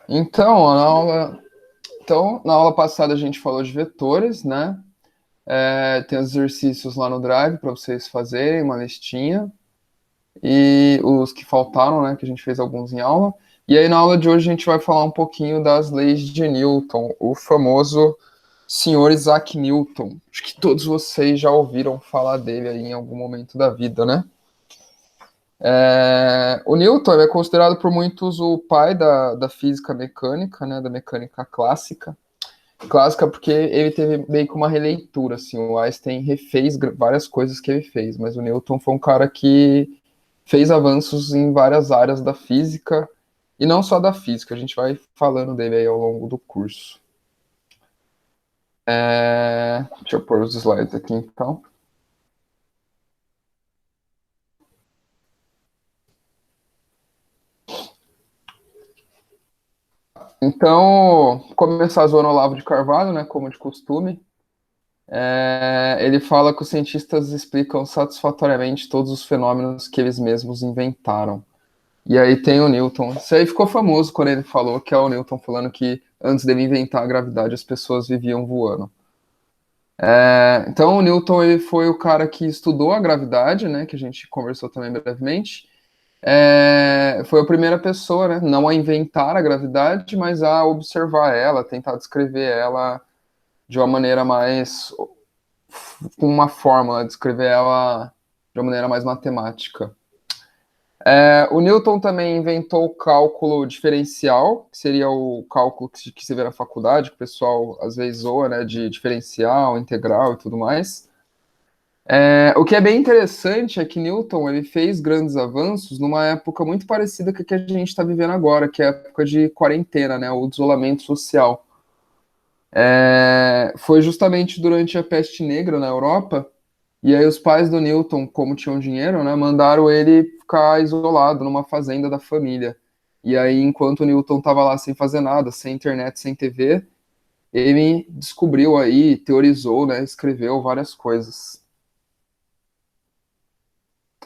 Então, na aula passada a gente falou de vetores, né? Tem os exercícios lá no Drive para vocês fazerem, uma listinha. E os que faltaram, né? Que a gente fez alguns em aula. E aí, na aula de hoje, a gente vai falar um pouquinho das leis de Newton, o famoso senhor Isaac Newton. Acho que todos vocês já ouviram falar dele aí em algum momento da vida, né? O Newton é considerado por muitos o pai da física mecânica, né, da mecânica clássica. Clássica porque ele teve meio que uma releitura, assim, o Einstein refez várias coisas que ele fez, mas o Newton foi um cara que fez avanços em várias áreas da física, e não só da física, a gente vai falando dele aí ao longo do curso. Deixa eu pôr os slides aqui, então. Então, começar a zona Olavo de Carvalho, né, como de costume. Ele fala que os cientistas explicam satisfatoriamente todos os fenômenos que eles mesmos inventaram. E aí tem o Newton. Isso aí ficou famoso quando ele falou, que é o Newton falando que antes dele inventar a gravidade as pessoas viviam voando. Então o Newton ele foi o cara que estudou a gravidade, né, que a gente conversou também brevemente. Foi a primeira pessoa, né, não a inventar a gravidade, mas a observar ela, tentar descrever ela de uma maneira mais com uma fórmula, descrever ela de uma maneira mais matemática. O Newton também inventou o cálculo diferencial, que seria o cálculo que se vê na faculdade, que o pessoal às vezes zoa, né, de diferencial, integral e tudo mais. O que é bem interessante é que Newton ele fez grandes avanços numa época muito parecida com a que a gente está vivendo agora, que é a época de quarentena, né, o isolamento social. Foi justamente durante a peste negra na Europa. E aí os pais do Newton, como tinham dinheiro, né, mandaram ele ficar isolado numa fazenda da família. E aí, enquanto o Newton estava lá sem fazer nada, sem internet, sem TV, ele descobriu aí, teorizou, né, escreveu várias coisas.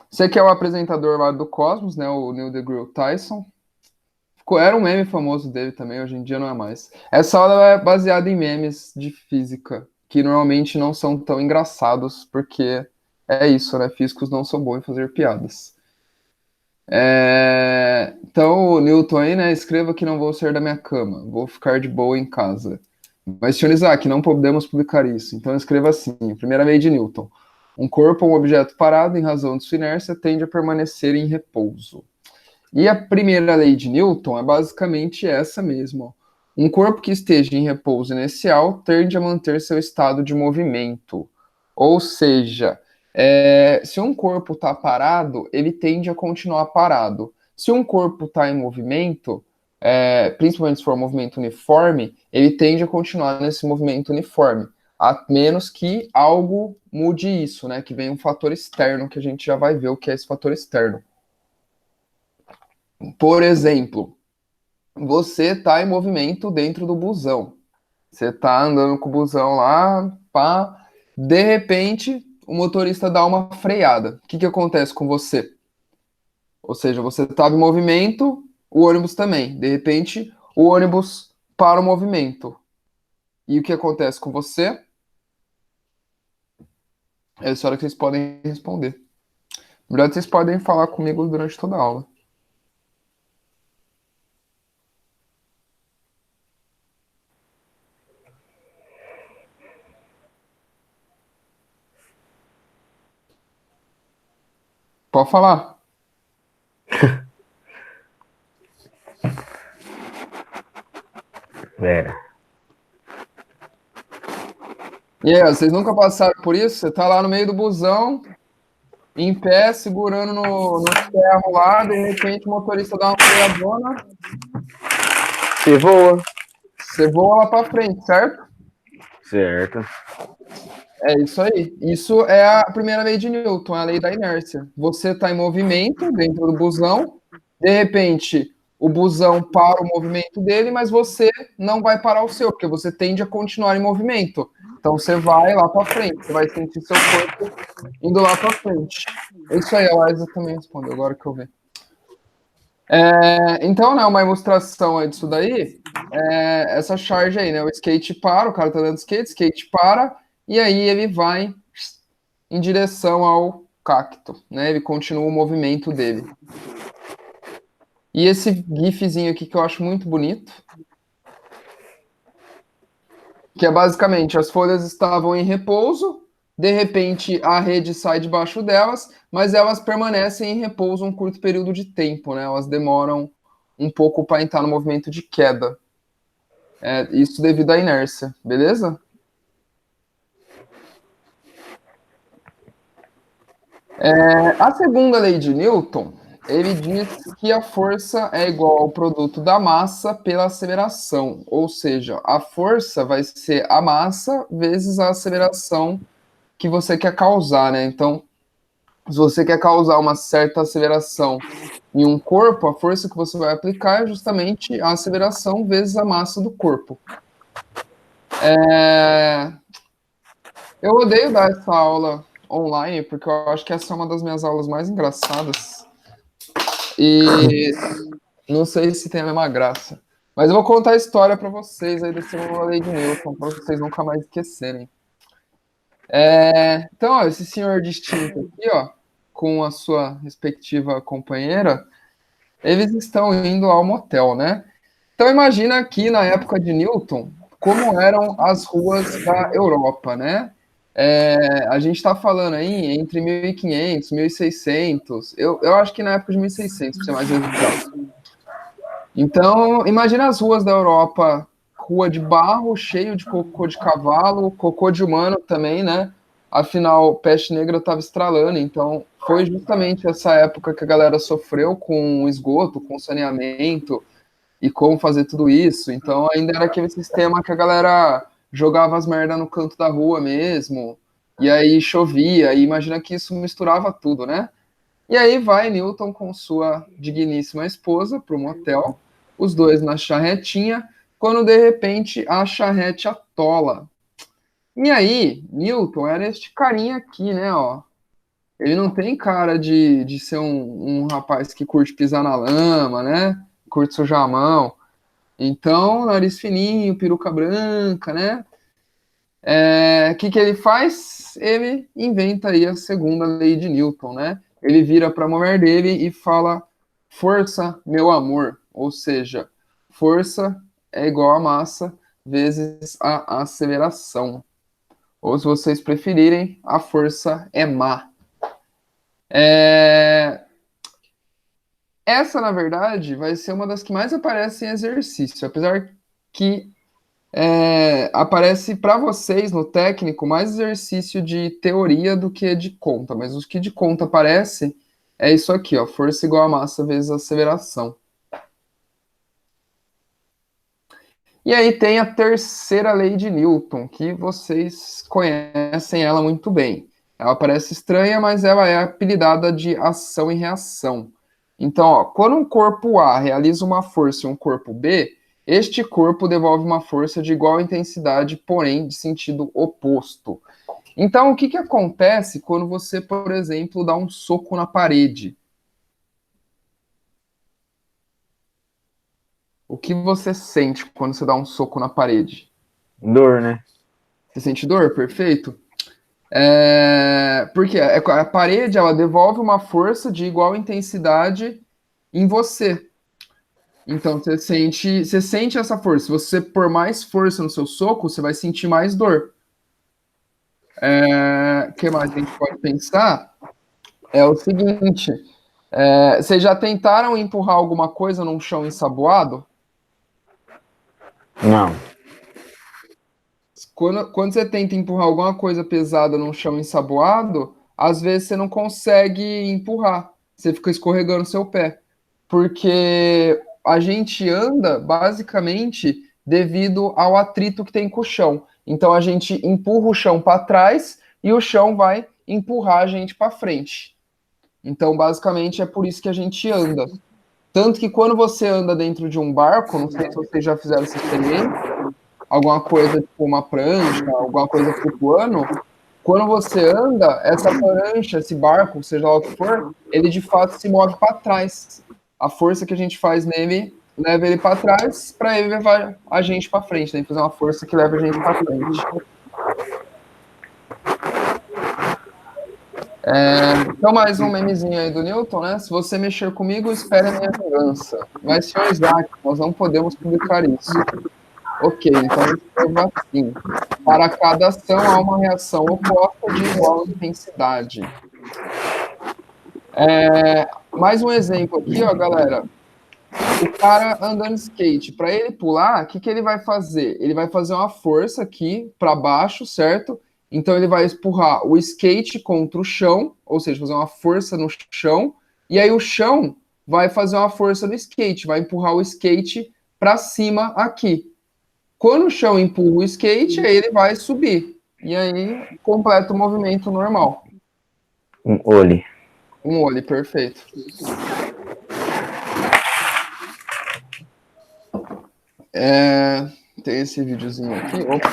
Você que é o apresentador lá do Cosmos, né, o Neil deGrasse Tyson. Era um meme famoso dele também, hoje em dia não é mais. Essa aula é baseada em memes de física, que normalmente não são tão engraçados, porque é isso, né? Físicos não são bons em fazer piadas. Então, o Newton aí, né? Escreva que não vou sair da minha cama, vou ficar de boa em casa. Mas, senhor Isaac, não podemos publicar isso. Então, escreva assim: primeira lei de Newton. Um corpo ou um objeto parado, em razão de sua inércia, tende a permanecer em repouso. E a primeira lei de Newton é basicamente essa mesmo. Um corpo que esteja em repouso inicial tende a manter seu estado de movimento. Ou seja, se um corpo está parado, ele tende a continuar parado. Se um corpo está em movimento, principalmente se for um movimento uniforme, ele tende a continuar nesse movimento uniforme. A menos que algo mude isso, né? Que venha um fator externo, que a gente já vai ver o que é esse fator externo. Por exemplo, você está em movimento dentro do busão. Você está andando com o busão lá, pá. De repente, o motorista dá uma freada. O que que acontece com você? Ou seja, você estava em movimento, o ônibus também. De repente, o ônibus para o movimento. E o que acontece com você? É a hora que vocês podem responder. Na verdade, vocês podem falar comigo durante toda a aula. Pode falar. E aí, vocês nunca passaram por isso? Você tá lá no meio do busão, em pé, segurando no ferro lá, de repente o motorista dá uma freadona, Você voa. você voa lá para frente, certo? Certo. É isso aí. Isso é a primeira lei de Newton, a lei da inércia. Você está em movimento dentro do busão, de repente o busão para o movimento dele, mas você não vai parar o seu, porque você tende a continuar em movimento. Então você vai lá para frente, você vai sentir seu corpo indo lá para frente. É isso aí, a Liza também respondeu, agora que eu vi. Então, né, uma ilustração aí disso daí, essa charge aí, né, o skate para, o cara tá dando skate para, e aí ele vai em direção ao cacto, né, ele continua o movimento dele. E esse gifzinho aqui que eu acho muito bonito, que é basicamente as folhas estavam em repouso, de repente a rede sai debaixo delas, mas elas permanecem em repouso um curto período de tempo, né? Elas demoram um pouco para entrar no movimento de queda. Isso devido à inércia, beleza? A segunda lei de Newton, ele diz que a força é igual ao produto da massa pela aceleração, ou seja, a força vai ser a massa vezes a aceleração que você quer causar, né? Então, se você quer causar uma certa aceleração em um corpo, a força que você vai aplicar é justamente a aceleração vezes a massa do corpo. Eu odeio dar essa aula online, porque eu acho que essa é uma das minhas aulas mais engraçadas. E não sei se tem a mesma graça. Mas eu vou contar a história para vocês aí da segunda lei de Newton, para vocês nunca mais esquecerem. Então, ó, esse senhor distinto aqui, ó, com a sua respectiva companheira, eles estão indo ao motel, né? Então imagina aqui na época de Newton como eram as ruas da Europa, né? A gente está falando aí entre 1500, 1600, eu acho que na época de 1600, para ser mais exato. Então, imagina as ruas da Europa, rua de barro, cheio de cocô de cavalo, cocô de humano também, né? Afinal, peste negra estava estralando, então foi justamente essa época que a galera sofreu com esgoto, com saneamento e como fazer tudo isso. Então, ainda era aquele sistema que a galera jogava as merdas no canto da rua mesmo, e aí chovia, e imagina que isso misturava tudo, né? E aí vai Newton com sua digníssima esposa para o motel, os dois na charretinha, quando de repente a charrete atola. E aí, Newton era este carinha aqui, né, ó. Ele não tem cara de ser um rapaz que curte pisar na lama, né? Curte sujar a mão. Então, nariz fininho, peruca branca, né? O que ele faz? Ele inventa aí a segunda lei de Newton, né? Ele vira para a mulher dele e fala: força, meu amor. Ou seja, força é igual a massa vezes a aceleração. Ou, se vocês preferirem, a força é má. Essa, na verdade, vai ser uma das que mais aparece em exercício, apesar que aparece para vocês no técnico mais exercício de teoria do que de conta, mas os que de conta aparece é isso aqui, ó, força igual a massa vezes aceleração. E aí tem a terceira lei de Newton, que vocês conhecem ela muito bem. Ela parece estranha, mas ela é apelidada de ação e reação. Então, ó, quando um corpo A realiza uma força em um corpo B, este corpo devolve uma força de igual intensidade, porém de sentido oposto. Então, o que acontece quando você, por exemplo, dá um soco na parede? O que você sente quando você dá um soco na parede? Dor, né? Você sente dor? Perfeito. Porque a parede ela devolve uma força de igual intensidade em você. Então você sente essa força. Se você pôr mais força no seu soco, você vai sentir mais dor. O que mais a gente pode pensar? É o seguinte: vocês já tentaram empurrar alguma coisa num chão ensaboado? Não. Quando você tenta empurrar alguma coisa pesada num chão ensaboado, às vezes você não consegue empurrar. Você fica escorregando seu pé. Porque a gente anda basicamente devido ao atrito que tem com o chão. Então a gente empurra o chão para trás e o chão vai empurrar a gente para frente. Então, basicamente, é por isso que a gente anda. Tanto que quando você anda dentro de um barco, não sei se vocês já fizeram essa experiência, alguma coisa tipo uma prancha, alguma coisa flutuando, quando você anda, essa prancha, esse barco, seja lá o que for, ele de fato se move para trás. a força que a gente faz nele leva ele para trás para ele levar a gente para frente, né? Fazer uma força que leva a gente para frente. Então, mais um memezinho aí do Newton, né? Se você mexer comigo, espere a minha vingança. Mas, senhor Isaac, nós não podemos publicar isso. Ok, então eu escrevo assim. Para cada ação há uma reação oposta de igual intensidade. Mais um exemplo aqui, ó, galera. O cara andando de skate, para ele pular, o que ele vai fazer? Ele vai fazer uma força aqui para baixo, certo? Então ele vai empurrar o skate contra o chão, ou seja, fazer uma força no chão, e aí o chão vai fazer uma força no skate, vai empurrar o skate para cima aqui. Quando o chão empurra o skate, aí ele vai subir. E aí completa o movimento normal. Um olho. Um olho, perfeito. Tem esse videozinho aqui. Opa.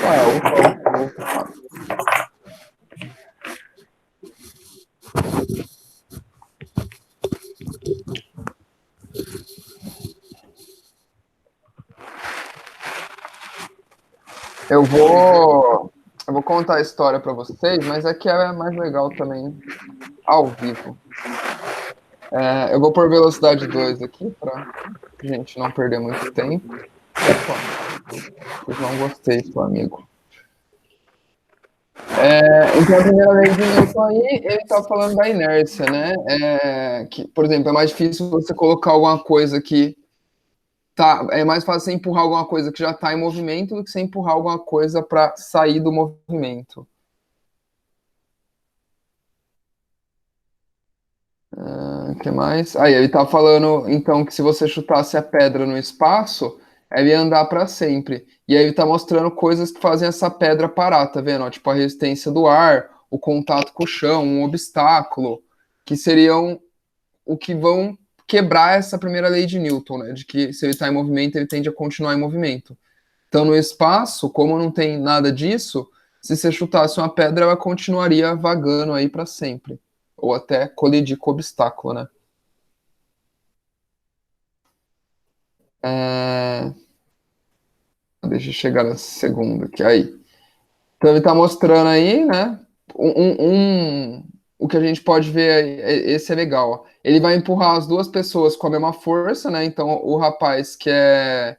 Eu vou contar a história para vocês, mas aqui é mais legal também ao vivo. Eu vou pôr velocidade 2 aqui para a gente não perder muito tempo. Opa, não gostei, seu amigo. Então, a primeira lei de Newton aí, ele está falando da inércia, né? Que, por exemplo, é mais difícil você colocar alguma coisa que é mais fácil você empurrar alguma coisa que já está em movimento do que você empurrar alguma coisa para sair do movimento. O que mais? Aí ele tá falando, então, que se você chutasse a pedra no espaço, ela ia andar para sempre. E aí ele tá mostrando coisas que fazem essa pedra parar, tá vendo? Ó, tipo a resistência do ar, o contato com o chão, um obstáculo, que seriam o que vão quebrar essa primeira lei de Newton, né? De que se ele está em movimento, ele tende a continuar em movimento. Então, no espaço, como não tem nada disso, se você chutasse uma pedra, ela continuaria vagando aí para sempre. Ou até colidir com o obstáculo, né? Deixa eu chegar na segunda aqui. Aí. Então, ele está mostrando aí, né? O que a gente pode ver aí, esse é legal. Ó. Ele vai empurrar as duas pessoas com a mesma força, né? Então, o rapaz que é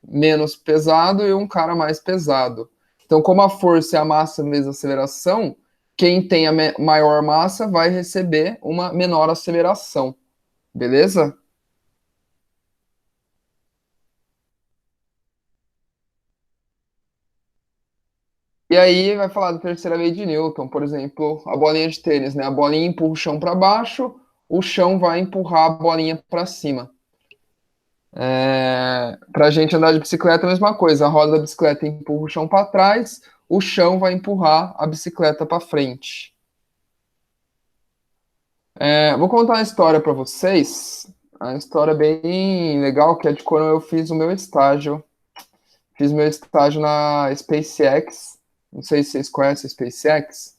menos pesado e um cara mais pesado. Então, como a força é a massa vezes a aceleração, quem tem a maior massa vai receber uma menor aceleração. Beleza? E aí vai falar da terceira lei de Newton, por exemplo, a bolinha de tênis, né? A bolinha empurra o chão para baixo, o chão vai empurrar a bolinha para cima. Para a gente andar de bicicleta, a mesma coisa. A roda da bicicleta empurra o chão para trás, o chão vai empurrar a bicicleta para frente. Vou contar uma história para vocês. Uma história bem legal, que é de quando eu fiz o meu estágio. Fiz meu estágio na SpaceX. Não sei se vocês conhecem a SpaceX.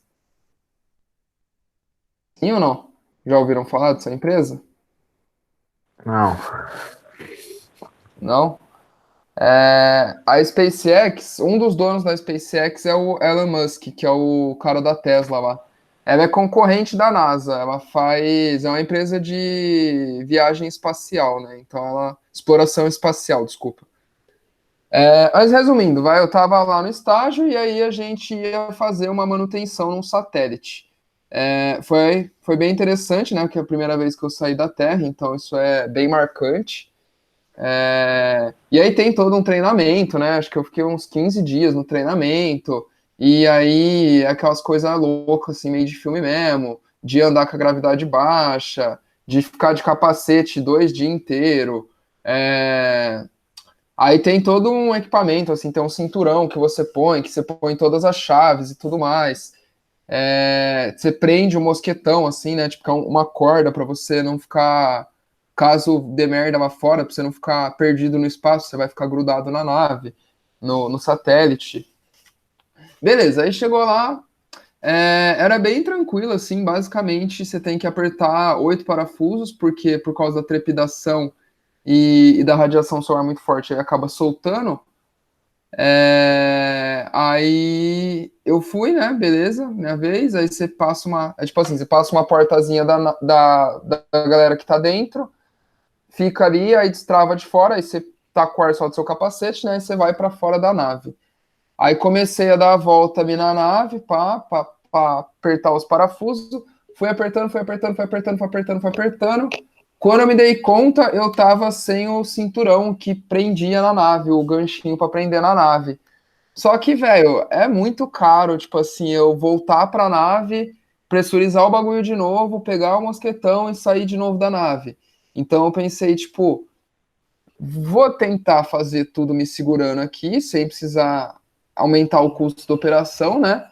Sim ou não? Já ouviram falar dessa empresa? Não. Não? A SpaceX, um dos donos da SpaceX é o Elon Musk, que é o cara da Tesla lá. Ela é concorrente da NASA, é uma empresa de viagem espacial, né? Então exploração espacial, desculpa. Mas resumindo, eu tava lá no estágio e aí a gente ia fazer uma manutenção num satélite. Foi bem interessante, né? Porque é a primeira vez que eu saí da Terra, então isso é bem marcante. E aí tem todo um treinamento, né? Acho que eu fiquei uns 15 dias no treinamento, e aí aquelas coisas loucas, assim, meio de filme mesmo, de andar com a gravidade baixa, de ficar de capacete 2 dias inteiros. Aí tem todo um equipamento, assim, tem um cinturão que você põe todas as chaves e tudo mais. Você prende um mosquetão, assim, né? Tipo, uma corda para você não ficar. Caso dê merda lá fora, para você não ficar perdido no espaço, você vai ficar grudado na nave, no satélite. Beleza, aí chegou lá. Era bem tranquilo, assim, basicamente você tem que apertar 8 parafusos, porque por causa da trepidação e da radiação solar muito forte, aí acaba soltando. Aí eu fui, né, beleza, minha vez, aí você passa tipo assim, você passa uma portazinha da galera que tá dentro, fica ali, aí destrava de fora, aí você taca o ar só do seu capacete, né, e você vai para fora da nave. Aí comecei a dar a volta ali na nave, pá, apertar os parafusos. Fui apertando, fui apertando, fui apertando, fui apertando, fui apertando. Quando eu me dei conta, eu tava sem o cinturão que prendia na nave, o ganchinho para prender na nave. Só que, velho, é muito caro, tipo assim, eu voltar pra nave, pressurizar o bagulho de novo, pegar o mosquetão e sair de novo da nave. Então eu pensei, tipo, vou tentar fazer tudo me segurando aqui, sem precisar aumentar o custo da operação, né?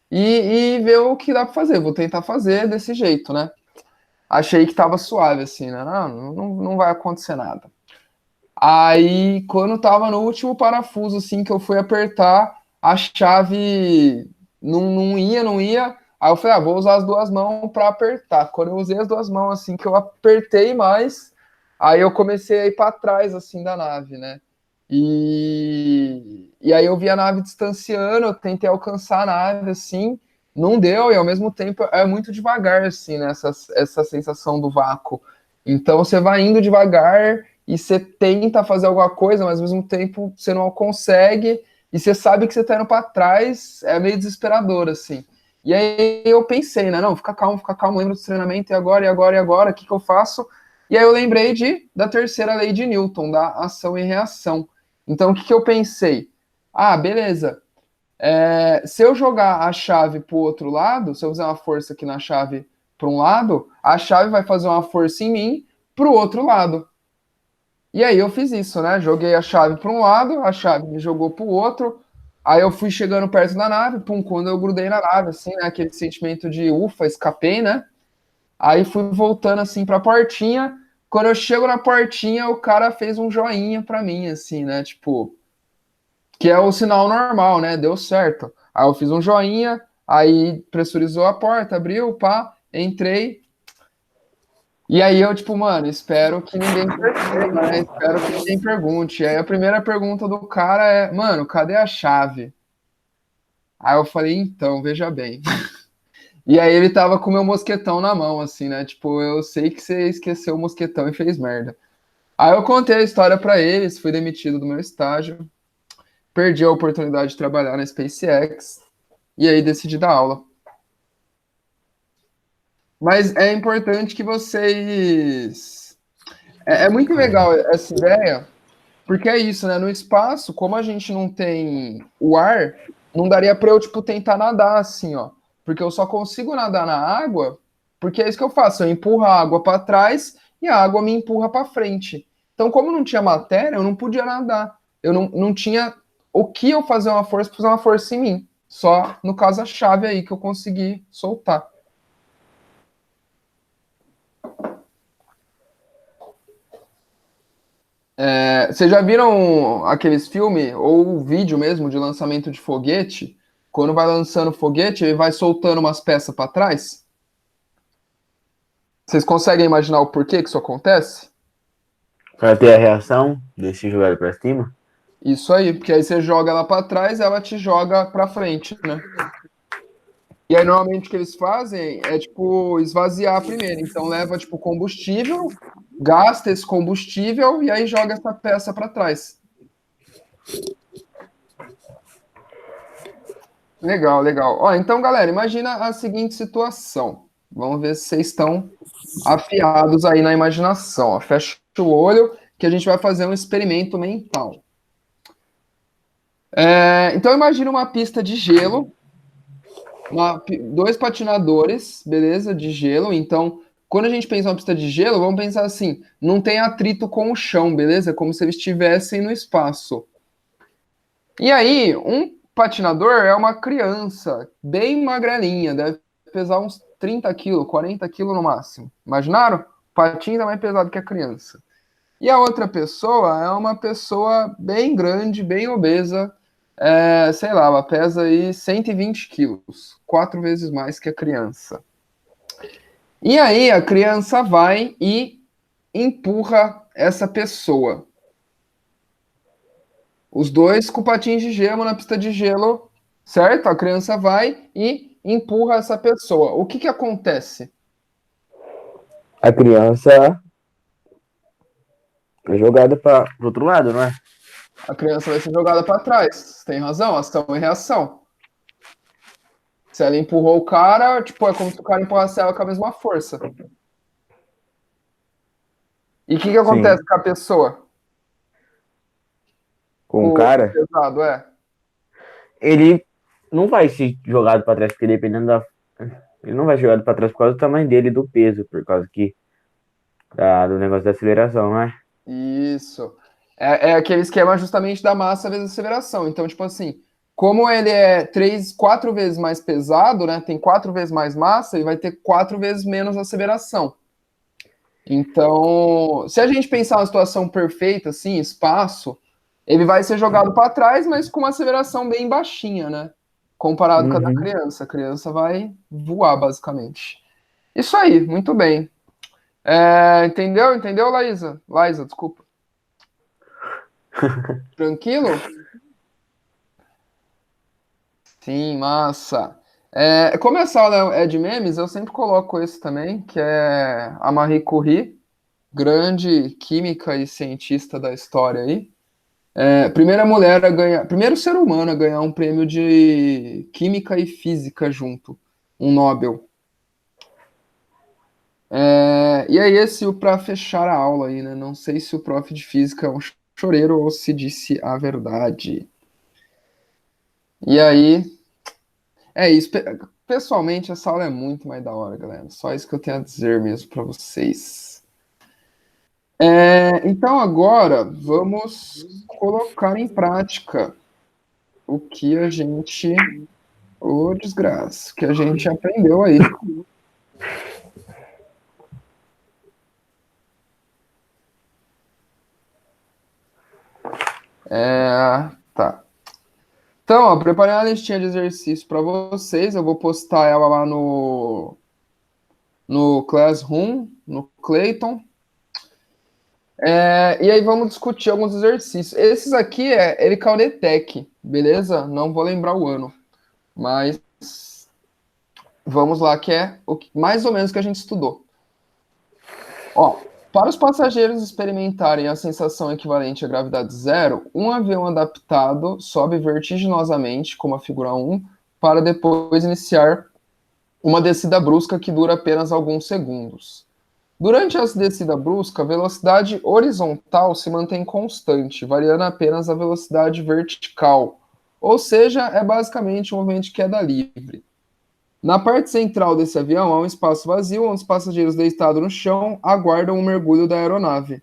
E ver o que dá para fazer. Vou tentar fazer desse jeito, né? Achei que tava suave, assim, né? Não vai acontecer nada. Aí, quando tava no último parafuso, assim, que eu fui apertar, a chave não ia. Aí eu falei, vou usar as duas mãos para apertar. Quando eu usei as duas mãos, assim, que eu apertei mais, aí eu comecei a ir para trás, assim, da nave, né? E aí eu vi a nave distanciando, eu tentei alcançar a nave, assim, não deu, e ao mesmo tempo é muito devagar, assim, né? Essa sensação do vácuo. Então você vai indo devagar e você tenta fazer alguma coisa, mas ao mesmo tempo você não consegue, e você sabe que você tá indo para trás, é meio desesperador, assim. E aí eu pensei, né? Não, fica calmo, lembra do treinamento, e agora, e agora, e agora, o que eu faço? E aí eu lembrei da terceira lei de Newton, da ação e reação. Então o que eu pensei? Ah, beleza. Se eu jogar a chave pro outro lado, se eu fizer uma força aqui na chave para um lado, a chave vai fazer uma força em mim pro outro lado. E aí eu fiz isso, né? Joguei a chave para um lado, a chave me jogou para o outro. Aí eu fui chegando perto da nave, pum, quando eu grudei na nave, assim, né? Aquele sentimento de ufa, escapei, né? Aí fui voltando assim para a portinha. Quando eu chego na portinha, o cara fez um joinha para mim, assim, né? Tipo, que é o sinal normal, né? Deu certo. Aí eu fiz um joinha, aí pressurizou a porta, abriu, pá, entrei. E aí eu, tipo, mano, espero que ninguém perceba, né? Espero que ninguém pergunte. Aí a primeira pergunta do cara é, mano, cadê a chave? Aí eu falei, então, veja bem. E aí ele tava com o meu mosquetão na mão, assim, né? Tipo, eu sei que você esqueceu o mosquetão e fez merda. Aí eu contei a história pra eles, fui demitido do meu estágio, perdi a oportunidade de trabalhar na SpaceX, e aí decidi dar aula. Mas é importante que vocês. É muito legal essa ideia. Porque é isso, né? No espaço, como a gente não tem o ar, não daria para eu, tipo, tentar nadar assim, ó. Porque eu só consigo nadar na água, porque é isso que eu faço, eu empurro a água para trás e a água me empurra para frente. Então, como não tinha matéria, eu não podia nadar. Eu não tinha o que eu fazer uma força em mim. Só, no caso, a chave aí que eu consegui soltar. Vocês já viram aqueles filmes, ou o vídeo mesmo, de lançamento de foguete? Quando vai lançando foguete, ele vai soltando umas peças para trás? Vocês conseguem imaginar o porquê que isso acontece? Pra ter a reação desse joelho pra cima? Isso aí, porque aí você joga ela para trás, ela te joga para frente, né? E aí normalmente o que eles fazem é tipo esvaziar primeiro. Então leva tipo combustível, gasta esse combustível e aí joga essa peça para trás. Legal, legal. Ó, então, galera, imagina a seguinte situação. Vamos ver se vocês estão afiados aí na imaginação. Ó. Fecha o olho que a gente vai fazer um experimento mental. Então, imagina uma pista de gelo, dois patinadores, beleza, de gelo. Então, quando a gente pensa em uma pista de gelo, vamos pensar assim: não tem atrito com o chão, beleza? Como se eles estivessem no espaço. E aí, um patinador é uma criança, bem magrelinha, deve pesar uns 30 quilos, 40 quilos no máximo. Imaginaram? O patins é mais pesado que a criança. E a outra pessoa é uma pessoa bem grande, bem obesa, sei lá, ela pesa aí 120 quilos, 4 vezes mais que a criança. E aí a criança vai e empurra essa pessoa. Os dois com patins de gelo na pista de gelo, certo? A criança vai e empurra essa pessoa. O que acontece? A criança é jogada para o outro lado, não é? A criança vai ser jogada para trás. Tem razão, ação e reação. Se ela empurrou o cara, tipo, é como se o cara empurrasse ela com a mesma força. E o que acontece Sim. com a pessoa? Com o Com o cara, pesado, é. ele não vai ser jogado para trás, porque dependendo da. Ele não vai ser jogado para trás por causa do tamanho dele e do peso, por causa do negócio da aceleração, não é? Isso. É aquele esquema justamente da massa vezes aceleração. Então, tipo assim, como ele é 4 vezes mais pesado, né? Tem 4 vezes mais massa, ele vai ter 4 vezes menos aceleração. Então, se a gente pensar uma situação perfeita, assim, espaço, ele vai ser jogado para trás, mas com uma aceleração bem baixinha, né? Comparado com a da Uhum. criança. A criança vai voar, basicamente. Isso aí, muito bem. Entendeu? Entendeu, Laísa? Laísa, desculpa. Tranquilo? Sim, massa. Como essa aula é de memes, eu sempre coloco esse também, que é a Marie Curie, grande química e cientista da história aí. Primeira mulher a ganhar, primeiro ser humano a ganhar um prêmio de química e física junto, um Nobel. E aí, esse para fechar a aula aí, né? Não sei se o prof de física é um choreiro ou se disse a verdade. E aí, é isso. Pessoalmente, essa aula é muito mais da hora, galera. Só isso que eu tenho a dizer mesmo para vocês. Então, agora, vamos colocar em prática o que a gente. Ô, desgraça, o que a gente aprendeu aí. Tá. Então, ó, preparei uma listinha de exercício para vocês. Eu vou postar ela lá no Classroom, no Clayton. E aí vamos discutir alguns exercícios. Esses aqui é Ericaudetec, beleza? Não vou lembrar o ano, mas vamos lá, que é mais ou menos que a gente estudou. Ó, para os passageiros experimentarem a sensação equivalente à gravidade zero, um avião adaptado sobe vertiginosamente, como a figura 1, para depois iniciar uma descida brusca que dura apenas alguns segundos. Durante essa descida brusca, a velocidade horizontal se mantém constante, variando apenas a velocidade vertical, ou seja, é basicamente um movimento de queda livre. Na parte central desse avião há um espaço vazio, onde os passageiros deitados no chão aguardam o mergulho da aeronave.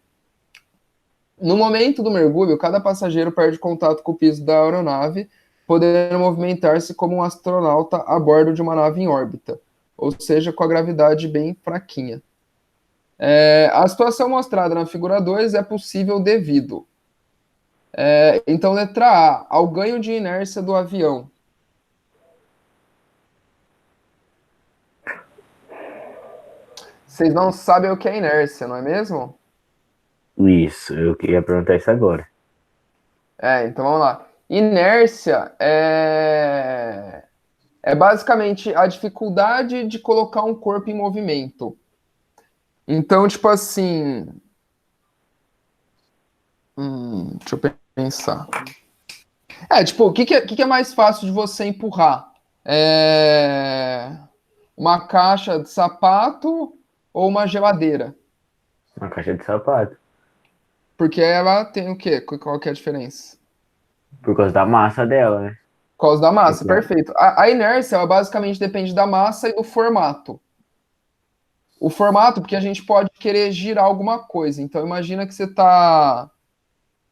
No momento do mergulho, cada passageiro perde contato com o piso da aeronave, podendo movimentar-se como um astronauta a bordo de uma nave em órbita, ou seja, com a gravidade bem fraquinha. A situação mostrada na figura 2 é possível devido. Então, letra A, ao ganho de inércia do avião. Vocês não sabem o que é inércia, não é mesmo? Isso, eu queria perguntar isso agora. Então vamos lá. Inércia é basicamente a dificuldade de colocar um corpo em movimento. Então, tipo assim. Deixa eu pensar. Tipo, o que é mais fácil de você empurrar? Uma caixa de sapato ou uma geladeira? Uma caixa de sapato. Porque ela tem o quê? Qual que é a diferença? Por causa da massa dela, né? Por causa da massa, Então, perfeito. A inércia, ela basicamente depende da massa e do formato. O formato, porque a gente pode querer girar alguma coisa. Então, imagina que você está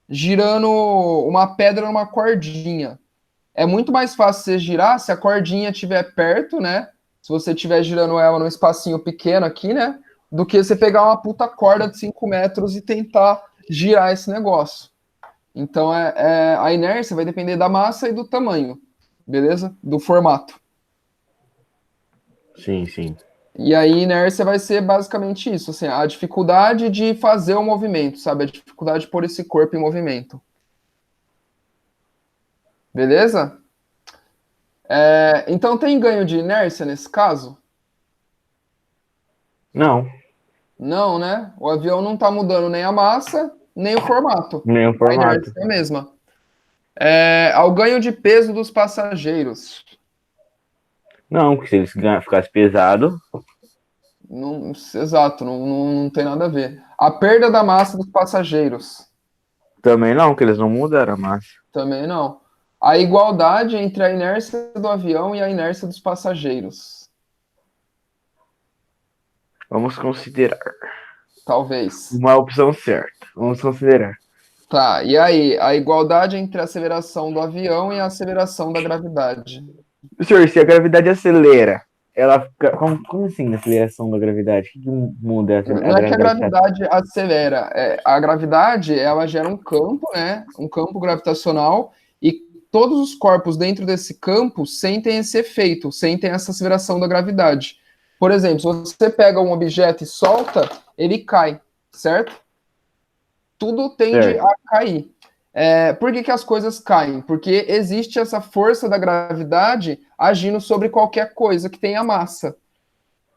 girando uma pedra numa cordinha. É muito mais fácil você girar se a cordinha estiver perto, né? Se você estiver girando ela num espacinho pequeno aqui, né? Do que você pegar uma puta corda de 5 metros e tentar girar esse negócio. Então, a inércia vai depender da massa e do tamanho, beleza? Do formato. Sim, sim. E aí, inércia vai ser basicamente isso, assim, a dificuldade de fazer o movimento, sabe? A dificuldade de pôr esse corpo em movimento. Beleza? Então, tem ganho de inércia nesse caso? Não, Não, né? O avião não está mudando nem a massa, nem o formato. nenhum A inércia formato. é a mesma. Ao ganho de peso dos passageiros. Não, porque se eles ficasse pesado, Não, exato, não tem nada a ver. A perda da massa dos passageiros. também não, porque eles não mudaram a massa. Também não. A igualdade entre a inércia do avião e a inércia dos passageiros. Vamos considerar. Talvez. Uma opção certa. Vamos considerar. Tá, e aí? A igualdade entre a aceleração do avião e a aceleração da gravidade. Senhor, se a gravidade acelera, ela fica. Como assim a aceleração da gravidade? O que muda a Não é que a gravidade? gravidade acelera, a gravidade ela gera um campo, né? Um campo gravitacional, e todos os corpos dentro desse campo sentem esse efeito, sentem essa aceleração da gravidade. Por exemplo, se você pega um objeto e solta, ele cai, certo? Tudo tende Certo. a cair. Por que as coisas caem? Porque existe essa força da gravidade agindo sobre qualquer coisa que tenha massa.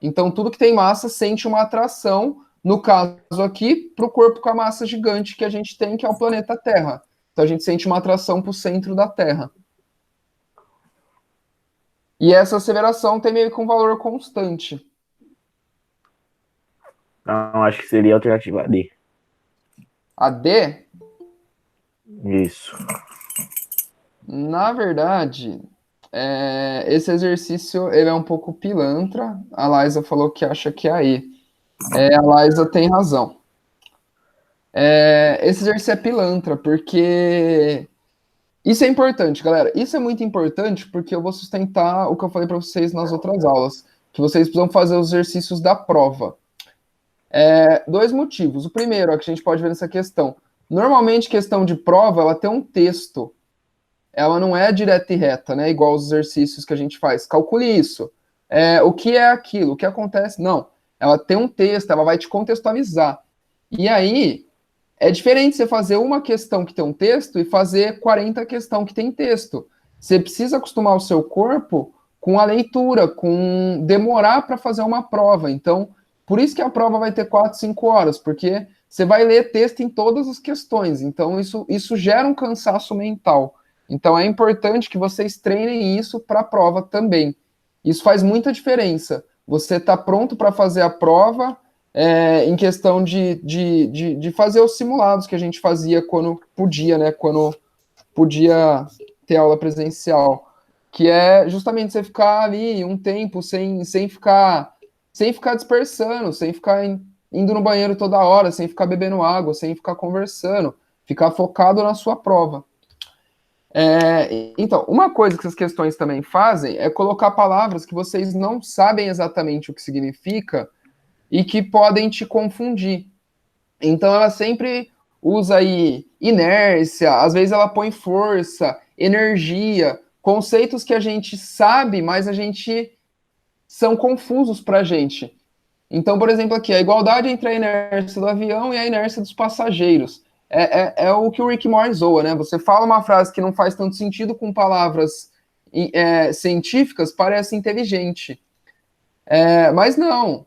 Então, tudo que tem massa sente uma atração, no caso aqui, para o corpo com a massa gigante que a gente tem, que é o planeta Terra. Então, a gente sente uma atração para o centro da Terra. E essa aceleração tem meio que um valor constante. Então, acho que seria a alternativa D. A D, Isso. na verdade, esse exercício ele é um pouco pilantra. A Liza falou que acha que é a E. A Liza tem razão. Esse exercício é pilantra, porque isso é importante, galera. Isso é muito importante porque eu vou sustentar o que eu falei para vocês nas outras aulas, que vocês precisam fazer os exercícios da prova. Dois motivos. O primeiro, que a gente pode ver nessa questão. Normalmente, questão de prova, ela tem um texto. Ela não é direta e reta, né? Igual os exercícios que a gente faz. Calcule isso. O que é aquilo? O que acontece? Não. Ela tem um texto, ela vai te contextualizar. E aí, é diferente você fazer uma questão que tem um texto e fazer 40 questão que tem texto. Você precisa acostumar o seu corpo com a leitura, com demorar para fazer uma prova. Então, por isso que a prova vai ter 4, 5 horas, porque você vai ler texto em todas as questões. Então, isso gera um cansaço mental. Então, é importante que vocês treinem isso para a prova também. Isso faz muita diferença. Você está pronto para fazer a prova, em questão de fazer os simulados que a gente fazia quando podia, né? Quando podia ter aula presencial. Que é justamente você ficar ali um tempo sem ficar dispersando, sem ficar indo no banheiro toda hora, sem ficar bebendo água, sem ficar conversando, ficar focado na sua prova. Então, uma coisa que essas questões também fazem é colocar palavras que vocês não sabem exatamente o que significa e que podem te confundir. Então ela sempre usa aí inércia, às vezes ela põe força, energia, conceitos que a gente sabe, mas a gente são confusos para a gente. Então, por exemplo, aqui, a igualdade entre a inércia do avião e a inércia dos passageiros. É o que o Rick Morris zoa, né? Você fala uma frase que não faz tanto sentido com palavras científicas, parece inteligente. Mas não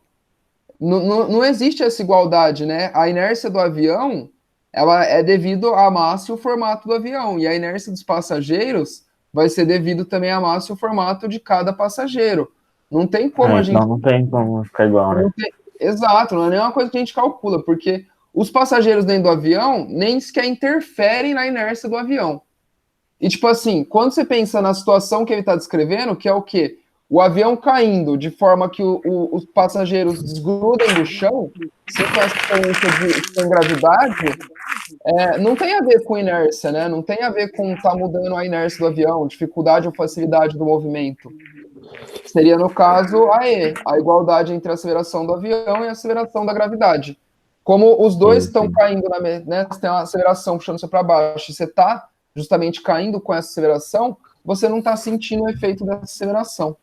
existe essa igualdade, né? A inércia do avião, ela é devido à massa e o formato do avião, e a inércia dos passageiros vai ser devido também à massa e o formato de cada passageiro. Não tem como a gente... Então não tem como ficar igual, né? Exato, não é nenhuma coisa que a gente calcula, porque os passageiros dentro do avião nem sequer interferem na inércia do avião. E, tipo assim, quando você pensa na situação que ele está descrevendo, que é o quê? O avião caindo de forma que os passageiros desgrudem do chão, sem essa experiência sem gravidade, não tem a ver com inércia, né? Não tem a ver com estar mudando a inércia do avião, dificuldade ou facilidade do movimento. Seria, no caso, a igualdade entre a aceleração do avião e a aceleração da gravidade. Como os dois Sim, estão sim. caindo, né? Você tem uma aceleração puxando você para baixo, e você está justamente caindo com essa aceleração, você não está sentindo o efeito dessa aceleração.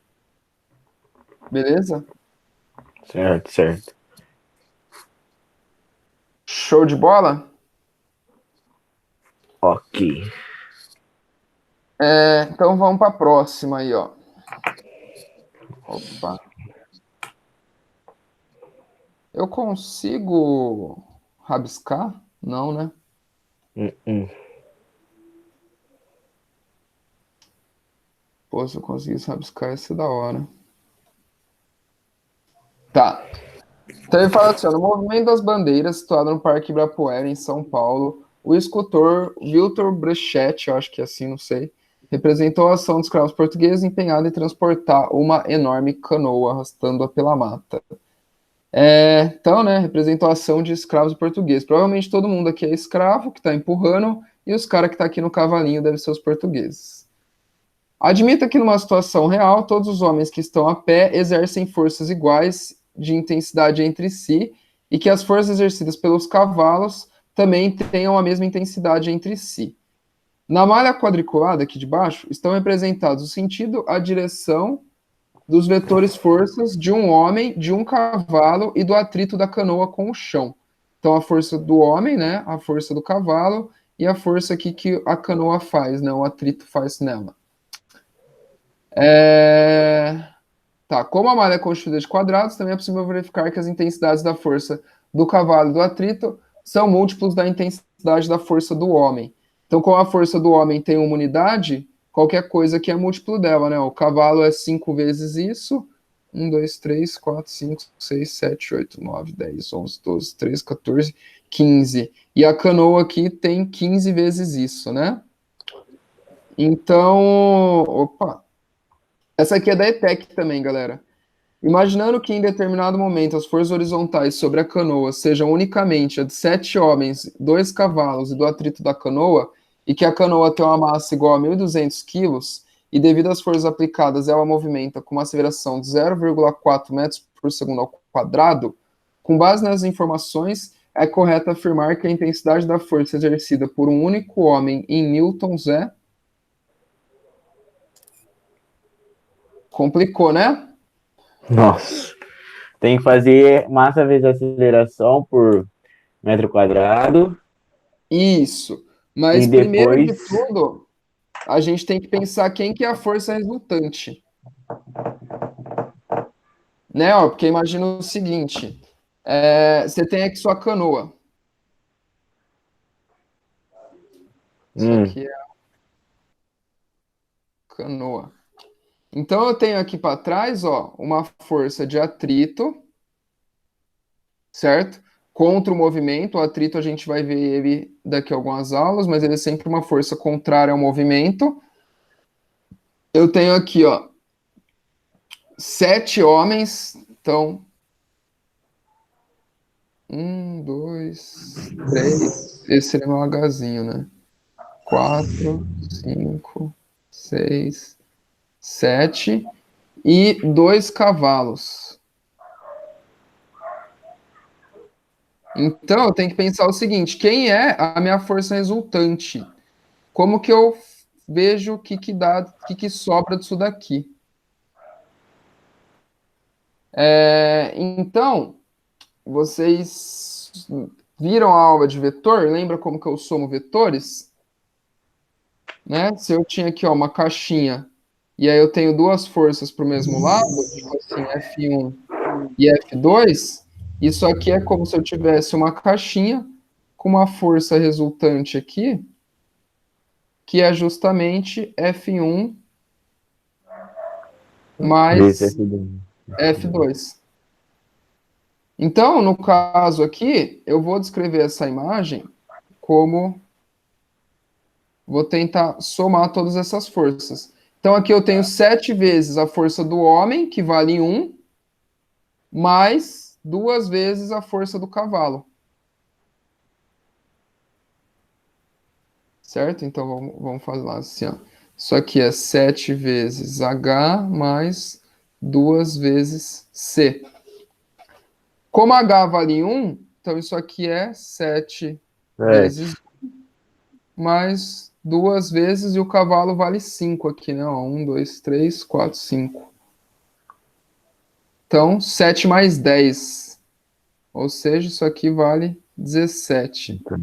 Beleza? Certo, certo. Show de bola? Ok. Então vamos para a próxima aí, ó. Opa. Eu consigo rabiscar? Não, né? Uh-uh. Pô, se eu conseguisse rabiscar, ia ser da hora. Tá. Então ele fala assim, ó, no movimento das bandeiras, situado no Parque Ibirapuera, em São Paulo, o escultor Wilton Brechetti, eu acho que é assim, não sei, representou a ação dos escravos portugueses empenhada em transportar uma enorme canoa, arrastando-a pela mata. Então, né, representou a ação de escravos portugueses. Provavelmente todo mundo aqui é escravo, que está empurrando, e os caras que estão aqui no cavalinho devem ser os portugueses. Admita que numa situação real, todos os homens que estão a pé exercem forças iguais de intensidade entre si e que as forças exercidas pelos cavalos também tenham a mesma intensidade entre si. Na malha quadriculada aqui de baixo estão representados o sentido, a direção dos vetores forças de um homem, de um cavalo e do atrito da canoa com o chão. Então a força do homem, né, a força do cavalo e a força aqui que a canoa faz, né, o atrito faz nela. Tá, como a malha é constituída de quadrados, também é possível verificar que as intensidades da força do cavalo e do atrito são múltiplos da intensidade da força do homem. Então, como a força do homem tem uma unidade, qualquer coisa aqui é múltiplo dela, né? O cavalo é 5 vezes isso. 1, 2, 3, 4, 5, 6, 7, 8, 9, 10, 11, 12, 13, 14, 15. E a canoa aqui tem 15 vezes isso, né? Então, opa, essa aqui é da ETEC também, galera. Imaginando que em determinado momento as forças horizontais sobre a canoa sejam unicamente a de 7 homens, 2 cavalos e do atrito da canoa, e que a canoa tem uma massa igual a 1.200 quilos, e devido às forças aplicadas ela movimenta com uma aceleração de 0,4 metros por segundo ao quadrado, com base nas informações, é correto afirmar que a intensidade da força exercida por um único homem em newtons é... Complicou, né? Nossa. Tem que fazer massa vezes aceleração por metro quadrado. Isso. E Mas primeiro de depois. tudo, a gente tem que pensar quem que é a força resultante, né? Ó, porque imagina o seguinte, você tem aqui sua canoa. Isso Hum, aqui é a canoa. Então eu tenho aqui para trás, ó, uma força de atrito, certo? Contra o movimento. O atrito a gente vai ver ele daqui a algumas aulas, mas ele é sempre uma força contrária ao movimento. Eu tenho aqui, ó, 7 homens, então 1, 2, 3. Esse seria meu Hzinho, né? 4, 5, 6, 7 e 2 cavalos. Então, eu tenho que pensar o seguinte: quem é a minha força resultante? Como que eu vejo o que que dá, o que que sobra disso daqui? Então, vocês viram a aula de vetor? Lembra como que eu somo vetores? Né? Se eu tinha aqui ó, uma caixinha e aí eu tenho duas forças para o mesmo lado, tipo assim, F1 e F2, isso aqui é como se eu tivesse uma caixinha com uma força resultante aqui, que é justamente F1 vezes mais F2. F2. Então, no caso aqui, eu vou descrever essa imagem como vou tentar somar todas essas forças. Então, aqui eu tenho 7 vezes a força do homem, que vale 1, mais 2 vezes a força do cavalo. Certo? Então vamos fazer lá assim, ó. Isso aqui é 7 vezes H mais 2 vezes C. Como H vale 1, Então, isso aqui é 7 7. vezes mais 2 vezes, e o cavalo vale 5 aqui, né? 1, 2, 3, 4, 5. Então, 7 mais 10. Ou seja, isso aqui vale 17. Então,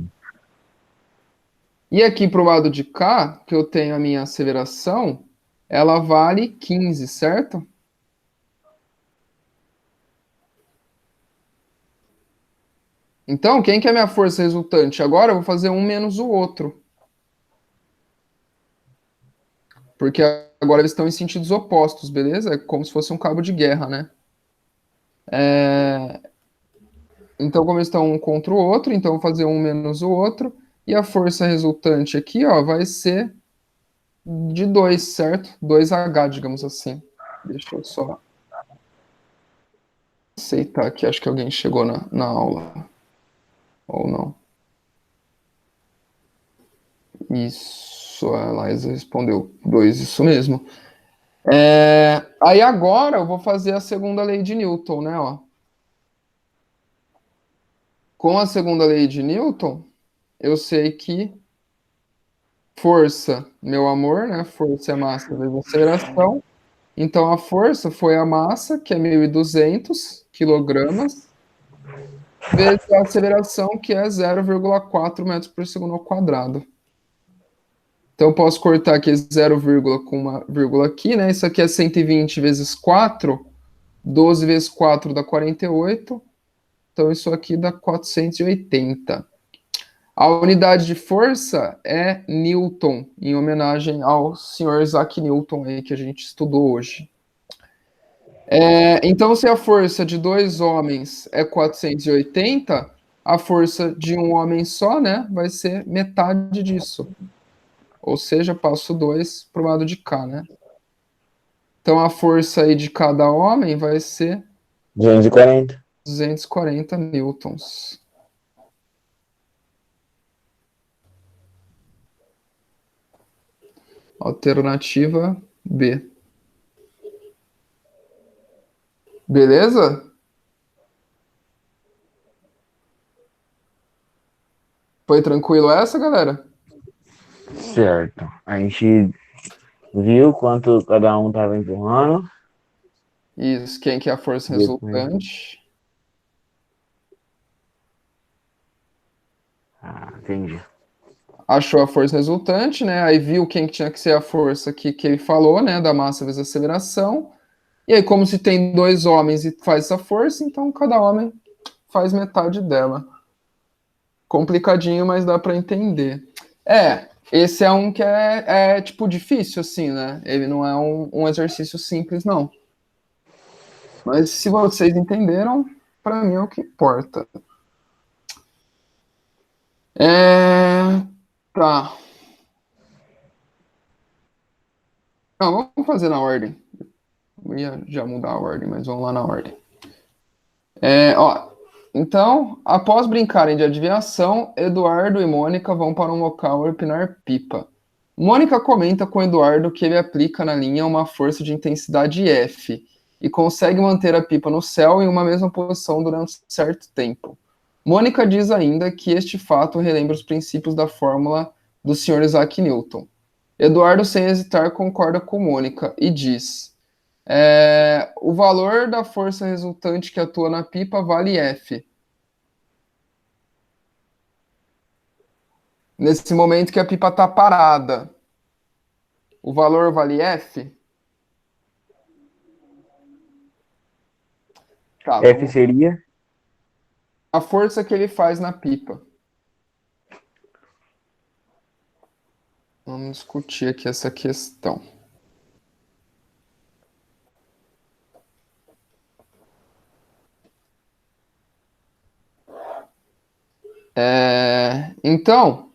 E aqui para o lado de cá, que eu tenho a minha aceleração, ela vale 15, certo? Então, quem que é a minha força resultante? Agora eu vou fazer um menos o outro. Porque agora eles estão em sentidos opostos, beleza? É como se fosse um cabo de guerra, né? Então, como eles estão um contra o outro, então eu vou fazer um menos o outro. E a força resultante aqui, ó, vai ser de 2, certo? 2H, digamos assim. Deixa eu só aceitar aqui. Acho que alguém chegou na aula. Ou não. Isso, a Laísa respondeu 2, isso mesmo. Aí agora eu vou fazer a segunda lei de Newton, né? Ó. Com a segunda lei de Newton, eu sei que força, meu amor, né? Força é massa vezes aceleração. Então a força foi a massa, que é 1.200 quilogramas, vezes a aceleração, que é 0,4 metros por segundo ao quadrado. Então eu posso cortar aqui 0, com uma vírgula aqui, né? Isso aqui é 120 vezes 4, 12 vezes 4 dá 48. Então isso aqui dá 480. A unidade de força é Newton, em homenagem ao senhor Isaac Newton aí que a gente estudou hoje. Então, se a força de dois homens é 480, a força de um homem só, né, vai ser metade disso. Ou seja, passo 2 para o lado de cá, né? Então, a força aí de cada homem vai ser 240. 240 newtons. Alternativa B. Beleza? Foi tranquilo essa, galera? Certo. A gente viu quanto cada um tava empurrando. Isso, quem que é a força Depois. resultante? Ah, entendi. Achou a força resultante, né? Aí viu quem que tinha que ser a força que ele falou, né? Da massa vezes aceleração. E aí, como se tem dois homens e faz essa força, então cada homem faz metade dela. Complicadinho, mas dá para entender. Esse é um que tipo difícil, assim, né? Ele não é um exercício simples, não. Mas se vocês entenderam, para mim é o que importa. Tá. Não, vamos fazer na ordem. Eu ia já mudar a ordem, mas vamos lá na ordem. Ó, então, após brincarem de adivinhação, Eduardo e Mônica vão para um local empinar pipa. Mônica comenta com Eduardo que ele aplica na linha uma força de intensidade F e consegue manter a pipa no céu em uma mesma posição durante certo tempo. Mônica diz ainda que este fato relembra os princípios da fórmula do Sr. Isaac Newton. Eduardo, sem hesitar, concorda com Mônica e diz: o valor da força resultante que atua na pipa vale F. Nesse momento que a pipa está parada, o valor vale F? Tá, F vamos. seria A força que ele faz na pipa. Vamos discutir aqui essa questão. Então,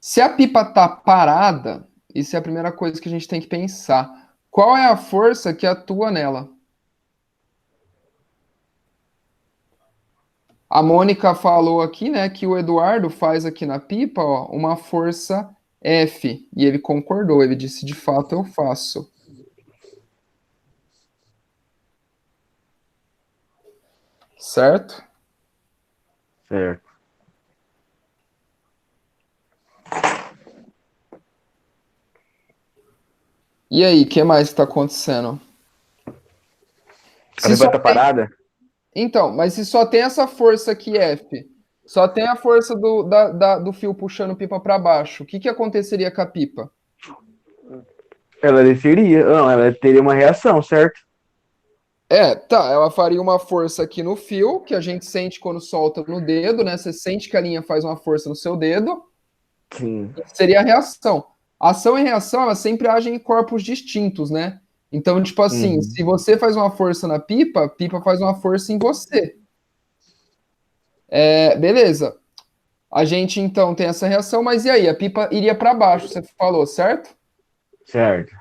se a pipa está parada, isso é a primeira coisa que a gente tem que pensar. Qual é a força que atua nela? A Mônica falou aqui, né, que o Eduardo faz aqui na pipa, ó, uma força F, e ele concordou, ele disse, de fato eu faço. Certo? Certo. E aí, o que mais está acontecendo? A Se pipa só tá tem... parada? Então, mas se só tem essa força aqui, F, só tem a força do fio puxando pipa para baixo, o que aconteceria com a pipa? Ela desceria. Não, ela teria uma reação, certo? Tá, ela faria uma força aqui no fio, que a gente sente quando solta no dedo, né? Você sente que a linha faz uma força no seu dedo, Sim. seria a reação. Ação e reação, elas sempre agem em corpos distintos, né? Então, tipo assim, Uhum. se você faz uma força na pipa, a pipa faz uma força em você. Beleza. A gente então tem essa reação, mas e aí? A pipa iria para baixo, você falou, certo? Certo.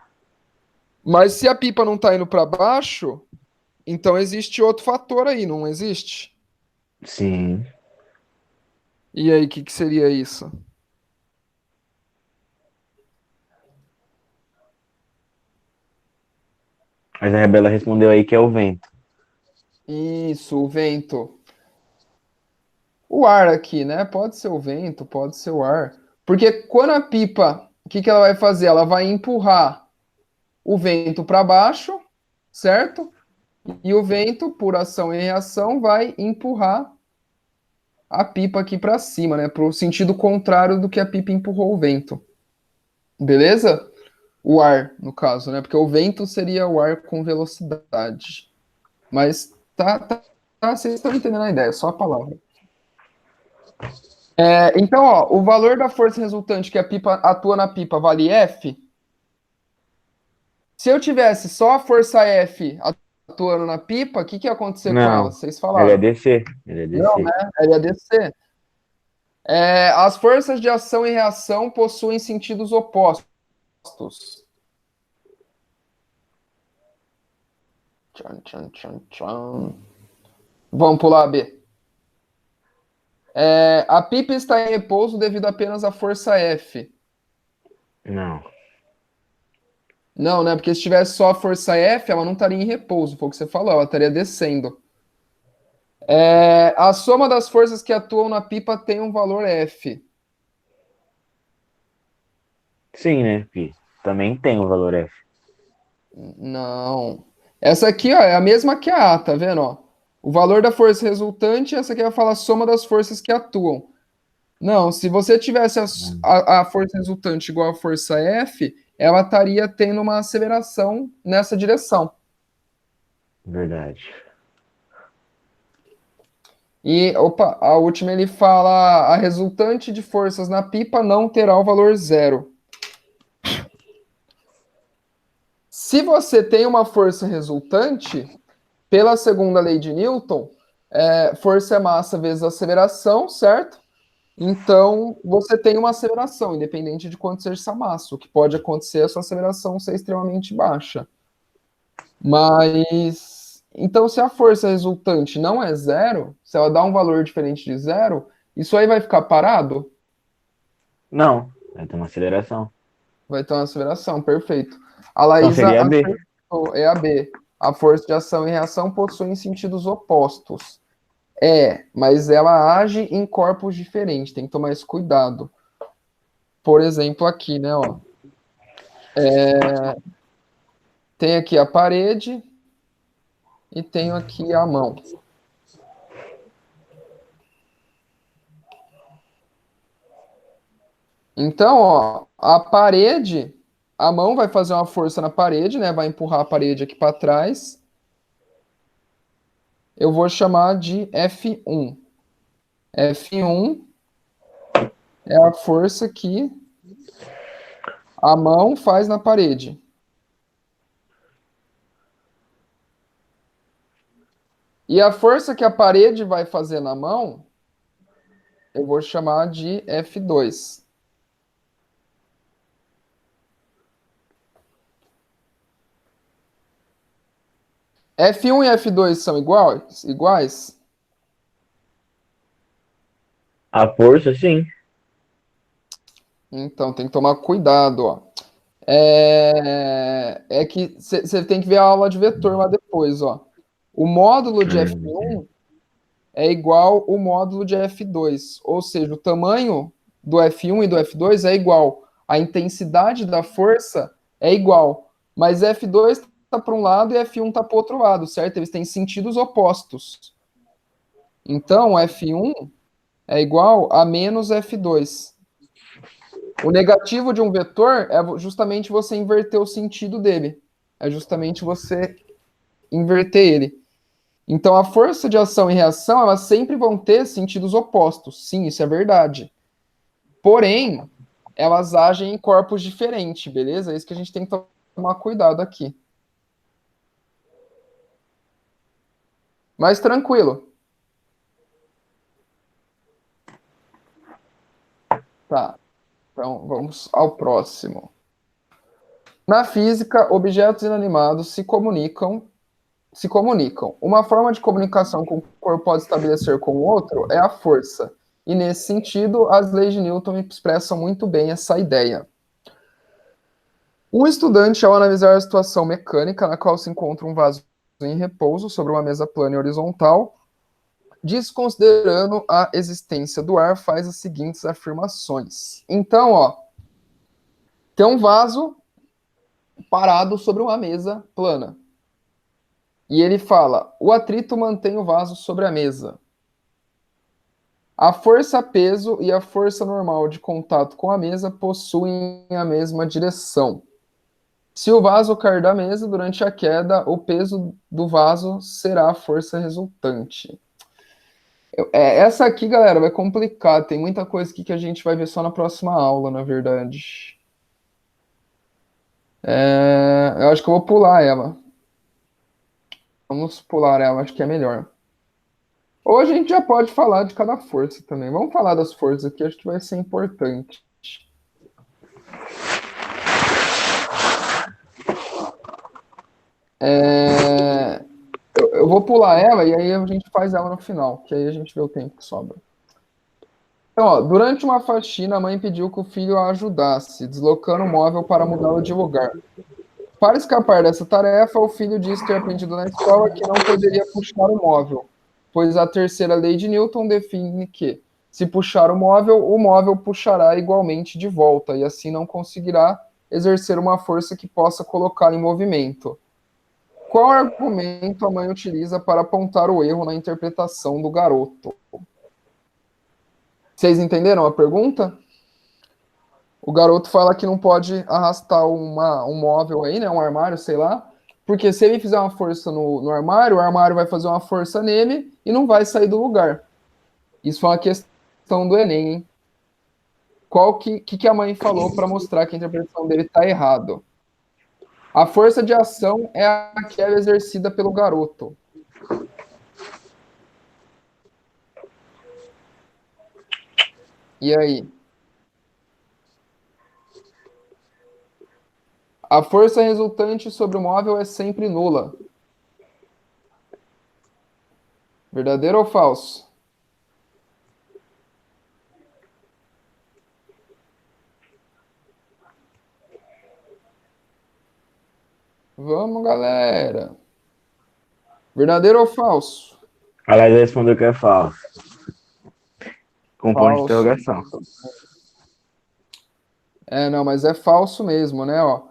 Mas se a pipa não tá indo para baixo, então existe outro fator aí, não existe? Sim. E aí, o que seria isso? Mas a Rebela respondeu aí que é o vento. Isso, o vento. O ar aqui, né? Pode ser o vento, pode ser o ar. Porque quando a pipa, o que ela vai fazer? Ela vai empurrar o vento para baixo, certo? E o vento, por ação e reação, vai empurrar a pipa aqui para cima, né? Para o sentido contrário do que a pipa empurrou o vento. Beleza? O ar, no caso, né? Porque o vento seria o ar com velocidade. Mas vocês estão entendendo a ideia, só a palavra. Então, ó, o valor da força resultante que a pipa atua na pipa vale F. Se eu tivesse só a força F atuando na pipa, o que ia acontecer com ela? Não. Vocês Ele é falaram. descer. Ele é Não, né? descer. Ela ia descer. As forças de ação e reação possuem sentidos opostos. Tchan, tchan, tchan, tchan. Vamos pular a B. A pipa está em repouso devido apenas à força F. Não. Não, né? Porque se tivesse só a força F, ela não estaria em repouso, foi o que você falou, ela estaria descendo. A soma das forças que atuam na pipa tem um valor F. Sim, né? Pi? Também tem o valor F. Não. Essa aqui, ó, é a mesma que a A, tá vendo? Ó? O valor da força resultante, essa aqui vai falar a soma das forças que atuam. Não, se você tivesse a força resultante igual à força F, ela estaria tendo uma aceleração nessa direção. Verdade. E, opa, a última ele fala a resultante de forças na pipa não terá o valor zero. Se você tem uma força resultante, pela segunda lei de Newton, força é massa vezes aceleração, certo? Então, você tem uma aceleração, independente de quanto seja essa massa. O que pode acontecer é a sua aceleração ser extremamente baixa. Mas, então, se a força resultante não é zero, se ela dá um valor diferente de zero, isso aí vai ficar parado? Não. Vai ter uma aceleração. Vai ter uma aceleração, perfeito. A Então Laísa seria B. acertou, é a B. A força de ação e reação possuem sentidos opostos. Mas ela age em corpos diferentes, tem que tomar esse cuidado. Por exemplo, aqui, né, ó. Tem aqui a parede e tenho aqui a mão. Então, ó, a parede, a mão vai fazer uma força na parede, né? Vai empurrar a parede aqui para trás. Eu vou chamar de F1. F1 é a força que a mão faz na parede. E a força que a parede vai fazer na mão, eu vou chamar de F2. F1 e F2 são iguais? Iguais? A força, sim. Então tem que tomar cuidado, ó. É que você tem que ver a aula de vetor lá depois, ó. O módulo de Hum. F1 é igual o módulo de F2, ou seja, o tamanho do F1 e do F2 é igual, a intensidade da força é igual, mas F2 está para um lado e F1 está para o outro lado, certo? Eles têm sentidos opostos. Então, F1 é igual a menos F2. O negativo de um vetor é justamente você inverter o sentido dele. É justamente você inverter ele. Então, a força de ação e reação, elas sempre vão ter sentidos opostos. Sim, isso é verdade. Porém, elas agem em corpos diferentes, beleza? É isso que a gente tem que tomar cuidado aqui. Mas tranquilo. Tá. Então, vamos ao próximo. Na física, objetos inanimados se comunicam. Uma forma de comunicação que o corpo pode estabelecer com o outro é a força. E nesse sentido, as leis de Newton expressam muito bem essa ideia. Um estudante, ao analisar a situação mecânica na qual se encontra um vaso em repouso sobre uma mesa plana e horizontal, desconsiderando a existência do ar, faz as seguintes afirmações. Então, ó, tem um vaso parado sobre uma mesa plana. E ele fala: o atrito mantém o vaso sobre a mesa. A força-peso e a força normal de contato com a mesa possuem a mesma direção. Se o vaso cair da mesa durante a queda, o peso do vaso será a força resultante. Essa aqui, galera, vai complicar. Tem muita coisa aqui que a gente vai ver só na próxima aula, na verdade. Eu acho que eu vou pular ela. Vamos pular ela, acho que é melhor. Ou a gente já pode falar de cada força também. Vamos falar das forças aqui, acho que vai ser importante. Eu vou pular ela e aí a gente faz ela no final, que aí a gente vê o tempo que sobra. Então, ó, durante uma faxina, a mãe pediu que o filho a ajudasse, deslocando o móvel para mudá-lo de lugar. Para escapar dessa tarefa, o filho disse ter aprendido na escola que não poderia puxar o móvel, pois a terceira lei de Newton define que, se puxar o móvel puxará igualmente de volta, e assim não conseguirá exercer uma força que possa colocá-lo em movimento. Qual argumento a mãe utiliza para apontar o erro na interpretação do garoto? Vocês entenderam a pergunta? O garoto fala que não pode arrastar um móvel aí, né? Um armário, sei lá. Porque se ele fizer uma força no armário, o armário vai fazer uma força nele e não vai sair do lugar. Isso foi uma questão do Enem, hein? Qual que a mãe falou para mostrar que a interpretação dele está errado? A força de ação é aquela exercida pelo garoto. E aí? A força resultante sobre o móvel é sempre nula. Verdadeiro ou falso? Vamos, galera. Verdadeiro ou falso? Aliás, respondeu que é falso. Com ponto de Falso. interrogação. Não, mas é falso mesmo, né? Ó,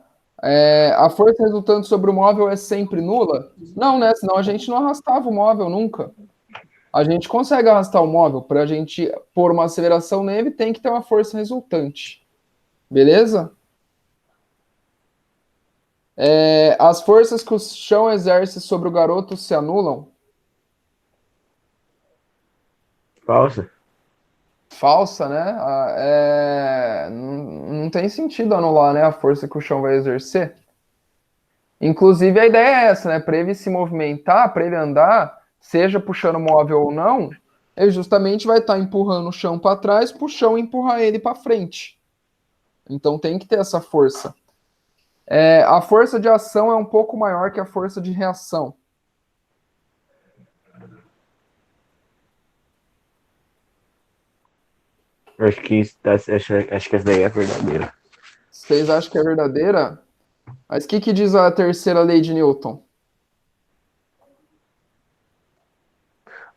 a força resultante sobre o móvel é sempre nula? Não, né? Senão a gente não arrastava o móvel nunca. A gente consegue arrastar o móvel. Para a gente pôr uma aceleração nele, tem que ter uma força resultante. Beleza? As forças que o chão exerce sobre o garoto se anulam? Falsa? Falsa, né? Não tem sentido anular, né, a força que o chão vai exercer. Inclusive, a ideia é essa, né? Para ele se movimentar, para ele andar, seja puxando o móvel ou não, ele justamente vai estar empurrando o chão para trás, para o chão empurrar ele para frente. Então tem que ter essa força. A força de ação é um pouco maior que a força de reação. Acho que, acho que essa daí é verdadeira. Vocês acham que é verdadeira? Mas o que diz a terceira lei de Newton?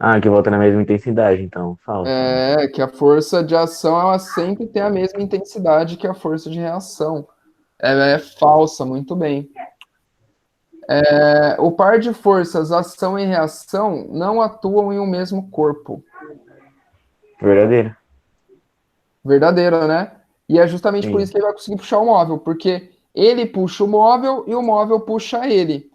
Ah, que volta na mesma intensidade, então. Falso. É, que a força de ação ela sempre tem a mesma intensidade que a força de reação. Ela é falsa, muito bem. O par de forças, ação e reação, não atuam em um mesmo corpo. Verdadeiro. Verdadeiro, né? E é justamente por Sim. isso que ele vai conseguir puxar o móvel, porque ele puxa o móvel e o móvel puxa ele.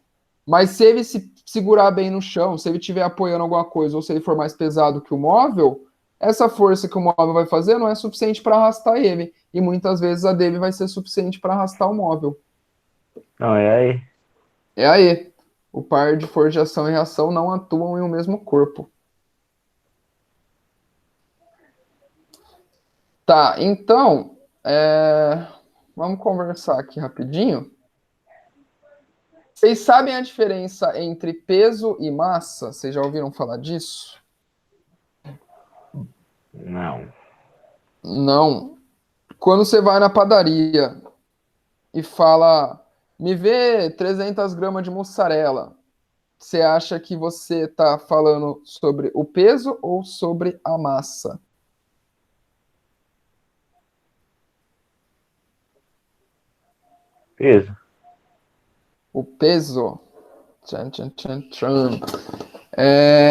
Mas se ele se segurar bem no chão, se ele estiver apoiando alguma coisa, ou se ele for mais pesado que o móvel, essa força que o móvel vai fazer não é suficiente para arrastar ele. E muitas vezes a dele vai ser suficiente para arrastar o móvel. Não, é aí. É aí. O par de força de ação e reação não atuam em um mesmo corpo. Tá, então, vamos conversar aqui rapidinho. Vocês sabem a diferença entre peso e massa? Vocês já ouviram falar disso? Não. Não. Quando você vai na padaria e fala, me vê 300 gramas de mussarela, você acha que você está falando sobre o peso ou sobre a massa? Peso. O peso. Tchan, tchan, tchan, tchan.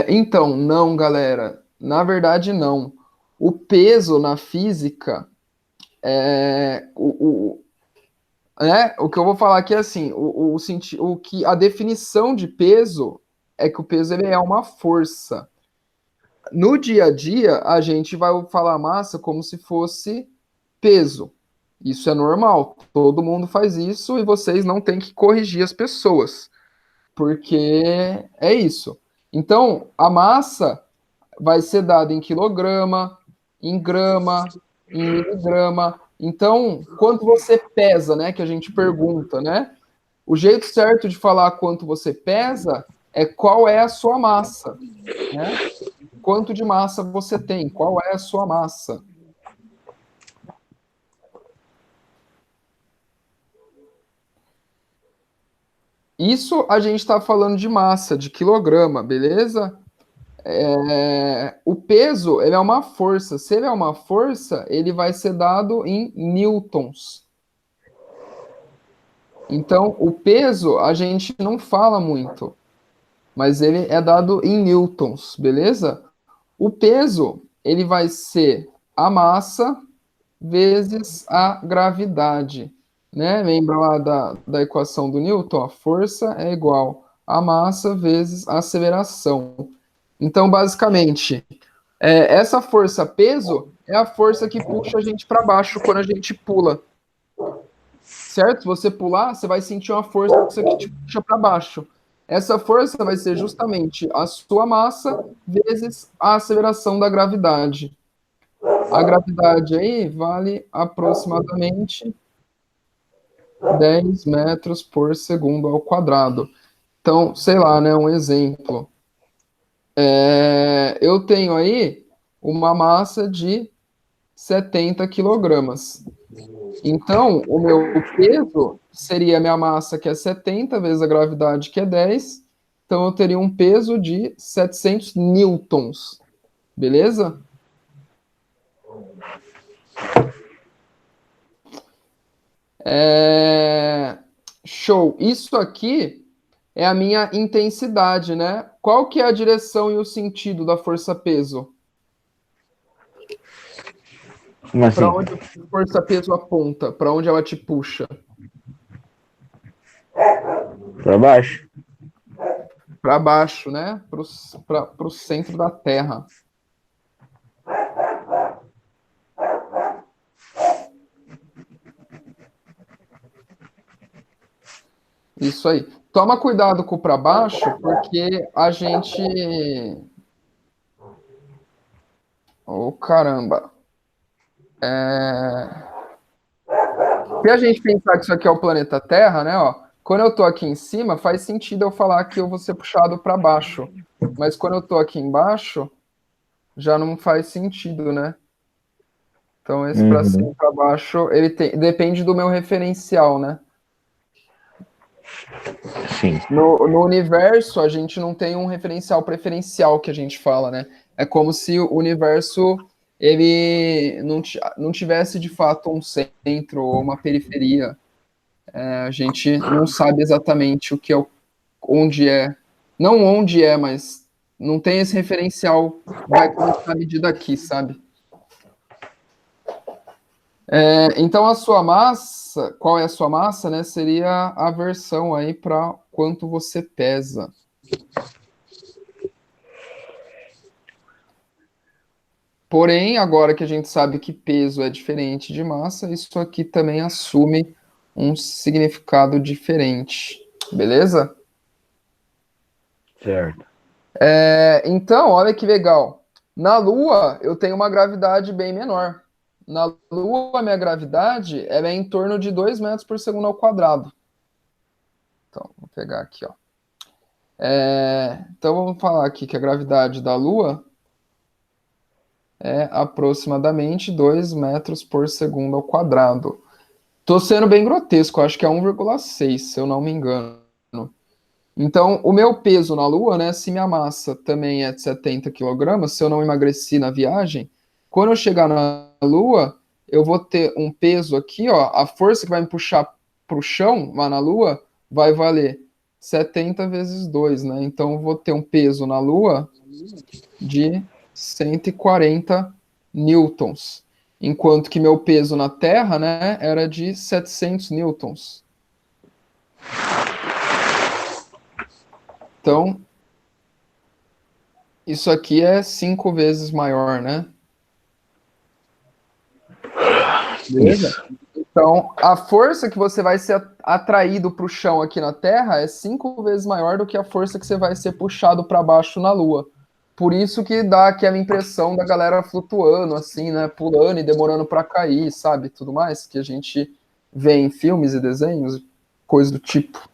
Então, não, galera. Na verdade, não. O peso na física o que eu vou falar aqui é assim, o que a definição de peso é que o peso ele é uma força. No dia a dia, a gente vai falar massa como se fosse peso. Isso é normal, todo mundo faz isso e vocês não têm que corrigir as pessoas, porque é isso. Então, a massa vai ser dada em quilograma, em grama, em miligrama. Então, quanto você pesa, né? Que a gente pergunta, né? O jeito certo de falar quanto você pesa é qual é a sua massa, né? Quanto de massa você tem? Qual é a sua massa? Isso a gente está falando de massa, de quilograma, beleza? O peso, ele é uma força. Se ele é uma força, ele vai ser dado em newtons. Então, o peso a gente não fala muito, mas ele é dado em newtons, beleza? O peso, ele vai ser a massa vezes a gravidade, né? Lembra lá da equação do Newton? A força é igual a massa vezes a aceleração. Então, basicamente, essa força peso é a força que puxa a gente para baixo quando a gente pula. Certo? Se você pular, você vai sentir uma força que te puxa para baixo. Essa força vai ser justamente a sua massa vezes a aceleração da gravidade. A gravidade aí vale aproximadamente 10 metros por segundo ao quadrado. Então, sei lá, né? Um exemplo. Eu tenho aí uma massa de 70 quilogramas. Então, o meu peso seria a minha massa, que é 70, vezes a gravidade, que é 10. Então, eu teria um peso de 700 newtons. Beleza? Show. Isso aqui é a minha intensidade, né? Qual que é a direção e o sentido da força-peso? Como Para assim? onde a força-peso aponta? Para onde ela te puxa? Pra baixo? Para baixo, né? Para o centro da Terra. Isso aí. Toma cuidado com o para baixo, porque a gente. Oh, caramba. Se a gente pensar que isso aqui é o planeta Terra, né? Ó, quando eu tô aqui em cima, faz sentido eu falar que eu vou ser puxado para baixo. Mas quando eu tô aqui embaixo, já não faz sentido, né? Então esse para cima Uhum. e para baixo, depende do meu referencial, né? Sim. No universo, a gente não tem um referencial preferencial que a gente fala, né? É como se o universo ele não tivesse de fato um centro ou uma periferia. A gente não sabe exatamente o que é, onde é. Não onde é, mas não tem esse referencial. Vai começar a medida aqui, sabe? Então a sua massa, qual é a sua massa, né? Seria a versão aí para quanto você pesa. Porém, agora que a gente sabe que peso é diferente de massa, isso aqui também assume um significado diferente. Beleza? Certo. Então, olha que legal. Na Lua, eu tenho uma gravidade bem menor. Na Lua, a minha gravidade ela é em torno de 2 metros por segundo ao quadrado. Então, vou pegar aqui, ó. Então, vamos falar aqui que a gravidade da Lua é aproximadamente 2 metros por segundo ao quadrado. Tô sendo bem grotesco, acho que é 1,6, se eu não me engano. Então, o meu peso na Lua, né, se minha massa também é de 70 quilogramas, se eu não emagreci na viagem, quando eu chegar na Lua, eu vou ter um peso aqui, ó, a força que vai me puxar para o chão lá na Lua vai valer 70 vezes 2, né? Então, eu vou ter um peso na Lua de 140 newtons, enquanto que meu peso na Terra, né, era de 700 newtons. Então, isso aqui é 5 vezes maior, né? Beleza? Isso. Então, a força que você vai ser atraído para o chão aqui na Terra é 5 vezes maior do que a força que você vai ser puxado para baixo na Lua. Por isso que dá aquela impressão da galera flutuando, assim, né? Pulando e demorando para cair, sabe? Tudo mais que a gente vê em filmes e desenhos, coisa do tipo.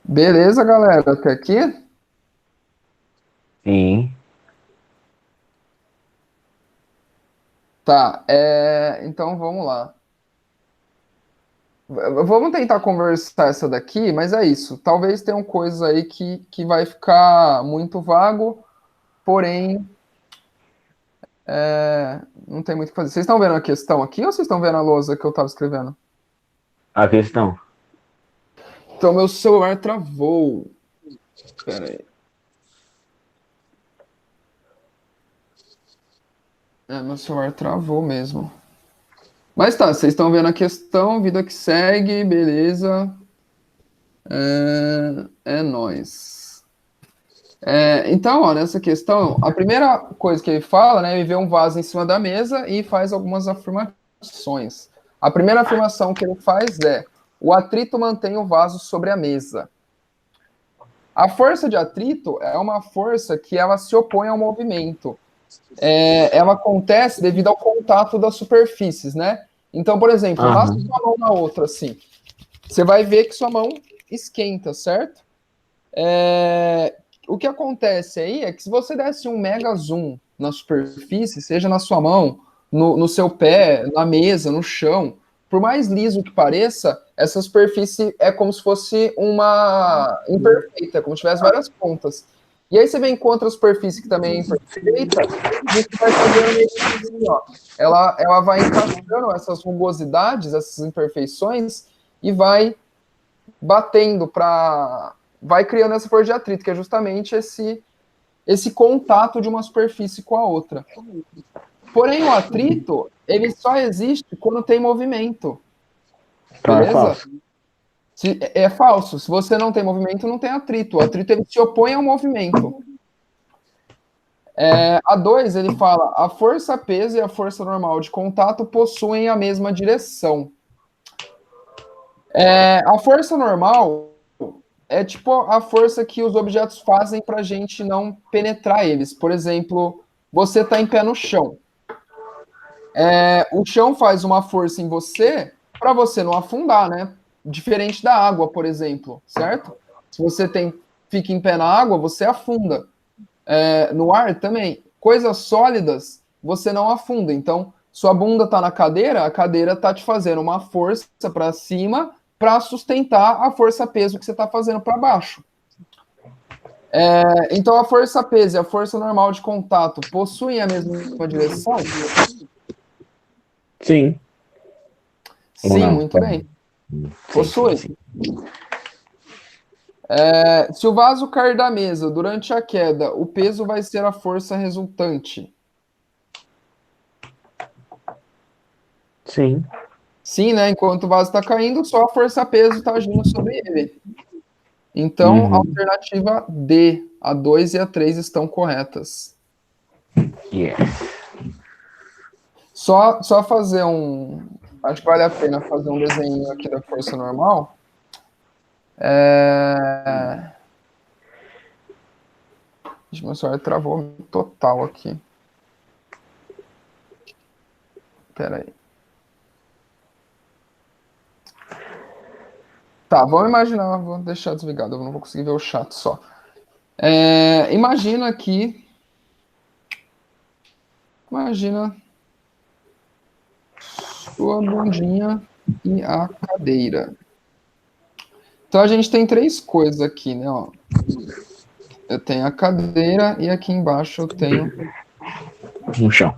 Beleza, galera? Até aqui? Sim. Tá, então vamos lá. Vamos tentar conversar essa daqui, mas é isso. Talvez tenham coisas aí que vai ficar muito vago, porém não tem muito o que fazer. Vocês estão vendo a questão aqui ou vocês estão vendo a lousa que eu estava escrevendo? A questão. Então, meu celular travou. Pera aí. Meu celular travou mesmo. Mas tá, vocês estão vendo a questão, vida que segue, beleza. É nóis. Então, ó, nessa questão, a primeira coisa que ele fala, né, ele vê um vaso em cima da mesa e faz algumas afirmações. A primeira afirmação que ele faz é: o atrito mantém o vaso sobre a mesa. A força de atrito é uma força que ela se opõe ao movimento. Ela acontece devido ao contato das superfícies, né? Então, por exemplo, passa Aham. sua mão na outra, assim. Você vai ver que sua mão esquenta, certo? O que acontece aí é que se você desse um mega zoom na superfície, seja na sua mão, no seu pé, na mesa, no chão, por mais liso que pareça, essa superfície é como se fosse uma imperfeita, como se tivesse várias pontas. E aí você vem com outra superfície que também é imperfeita, e isso vai fazendo meio que assim, ó. Ela vai encaixando essas rugosidades, essas imperfeições, e vai batendo para. Vai criando essa força de atrito, que é justamente esse contato de uma superfície com a outra. Porém, o atrito, ele só existe quando tem movimento. Então é Beleza? falso. É falso. Se você não tem movimento, não tem atrito. O atrito ele se opõe ao movimento. A 2, ele fala: a força peso e a força normal de contato possuem a mesma direção. A força normal é tipo a força que os objetos fazem para a gente não penetrar eles. Por exemplo, você está em pé no chão. O chão faz uma força em você para você não afundar, né? Diferente da água, por exemplo, certo? Se você fica em pé na água, você afunda. No ar também. Coisas sólidas, você não afunda. Então, Sua bunda está na cadeira, a cadeira está te fazendo uma força para cima para sustentar a força-peso que você está fazendo para baixo. Então, a força-peso e a força normal de contato possuem a mesma direção? Sim. Sim, muito bem. Possui. Sim. Se o vaso cair da mesa durante a queda, o peso vai ser a força resultante. Sim. Sim, né? Enquanto o vaso está caindo, só a força-peso está agindo sobre ele. Então, a alternativa D, a 2 e a 3 estão corretas. Yes. Só fazer Acho que vale a pena fazer um desenho aqui da força normal. Meu celular travou total aqui. Espera aí. Tá, vamos imaginar, vou deixar desligado, eu não vou conseguir ver o chat só. Imagina sua bundinha e a cadeira. Então a gente tem três coisas aqui, né? Ó. Eu tenho a cadeira e aqui embaixo eu tenho No chão.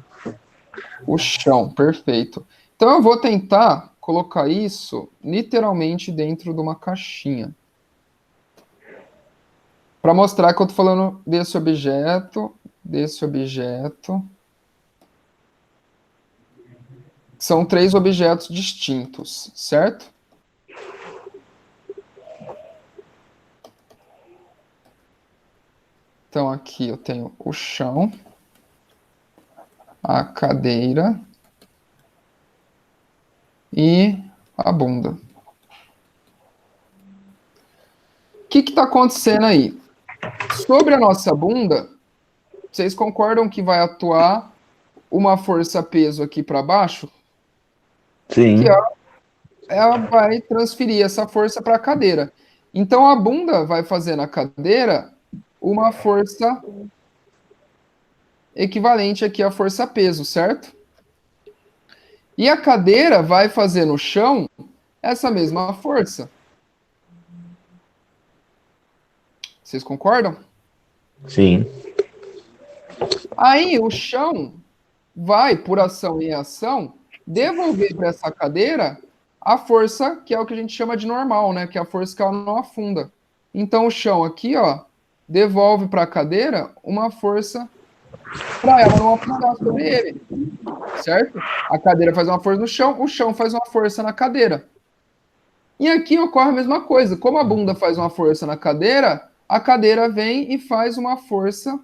o chão, perfeito. Então eu vou tentar colocar isso literalmente dentro de uma caixinha. Para mostrar que eu estou falando desse objeto. São três objetos distintos, certo? Então aqui eu tenho o chão, a cadeira e a bunda. O que está acontecendo aí? Sobre a nossa bunda, vocês concordam que vai atuar uma força-peso aqui para baixo? Sim. Que ela vai transferir essa força para a cadeira. Então a bunda vai fazer na cadeira uma força equivalente aqui à força-peso, certo? E a cadeira vai fazer no chão essa mesma força. Vocês concordam? Sim. Aí o chão vai, por ação e reação, devolver para essa cadeira a força que é o que a gente chama de normal, né? Que é a força que ela não afunda. Então o chão aqui, ó, devolve para a cadeira uma força para ela não afundar sobre ele, certo? A cadeira faz uma força no chão, o chão faz uma força na cadeira. E aqui ocorre a mesma coisa. Como a bunda faz uma força na cadeira, a cadeira vem e faz uma força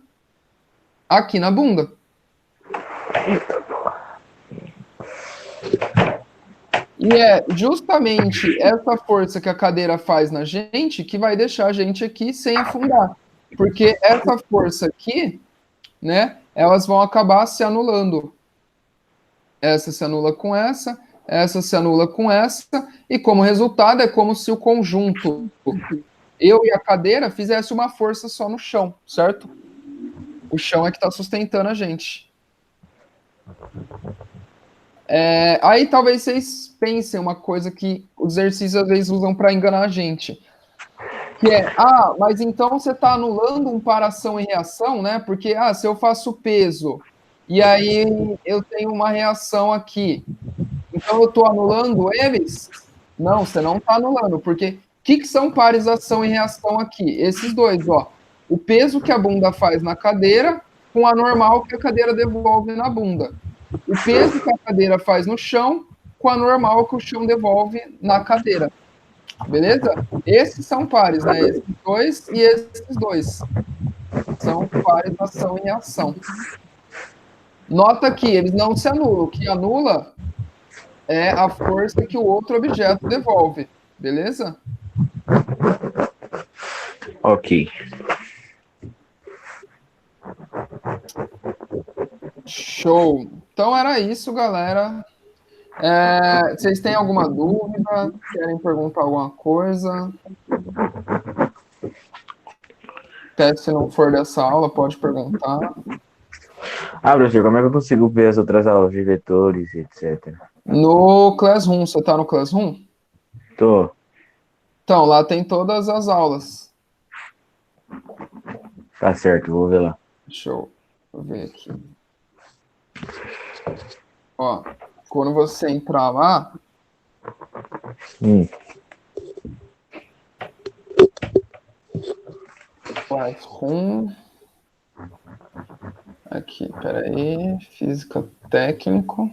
aqui na bunda. E é justamente essa força que a cadeira faz na gente que vai deixar a gente aqui sem afundar. Porque essa força aqui, né, elas vão acabar se anulando. Essa se anula com essa se anula com essa, e como resultado é como se o conjunto, eu e a cadeira, fizesse uma força só no chão, certo? O chão é que está sustentando a gente. Aí talvez vocês pensem uma coisa que os exercícios às vezes usam para enganar a gente. Que é, mas então você está anulando um para ação e reação, né? Porque, se eu faço peso e aí eu tenho uma reação aqui, então eu estou anulando eles? Não, você não está anulando, porque o que são pares ação e reação aqui? Esses dois, ó. O peso que a bunda faz na cadeira com a normal que a cadeira devolve na bunda. O peso que a cadeira faz no chão com a normal que o chão devolve na cadeira. Beleza? Esses são pares, né? Esses dois e esses dois. São pares ação e reação. Nota que eles não se anulam. O que anula é a força que o outro objeto devolve. Beleza? Ok. Show. Então era isso, galera. Vocês têm alguma dúvida? Querem perguntar alguma coisa? Até se não for dessa aula, pode perguntar. Ah, professor, como é que eu consigo ver as outras aulas de vetores, etc? No Classroom, você tá no Classroom? Tô. Então, lá tem todas as aulas. Tá certo, vou ver lá. Deixa eu ver aqui. Ó, quando você entrar lá, Hum. Classroom, aqui, peraí, Física Técnico.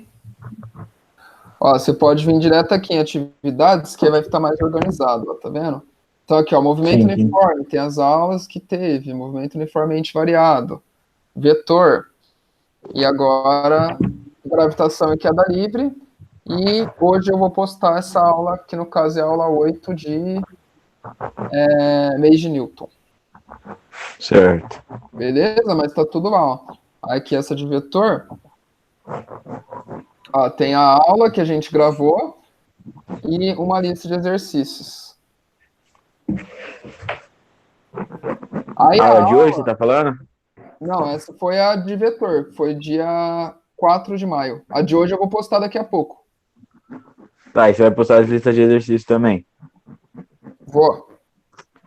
Ó, você pode vir direto aqui em atividades, que vai estar mais organizado, ó, tá vendo? Então aqui, ó, movimento Sim, sim. uniforme, tem as aulas que teve, movimento uniformemente variado, vetor, e agora gravitação e queda livre, e hoje eu vou postar essa aula, que no caso é a aula 8 de leis de Newton. Certo. Beleza? Mas tá tudo lá, ó. Aqui essa de vetor, ó, tem a aula que a gente gravou e uma lista de exercícios. Aí A a aula de hoje, você aula, tá falando? não, essa foi a de vetor, foi dia 4 de maio. A de hoje eu vou postar daqui a pouco. Tá, e você vai postar as listas de exercícios também. Vou.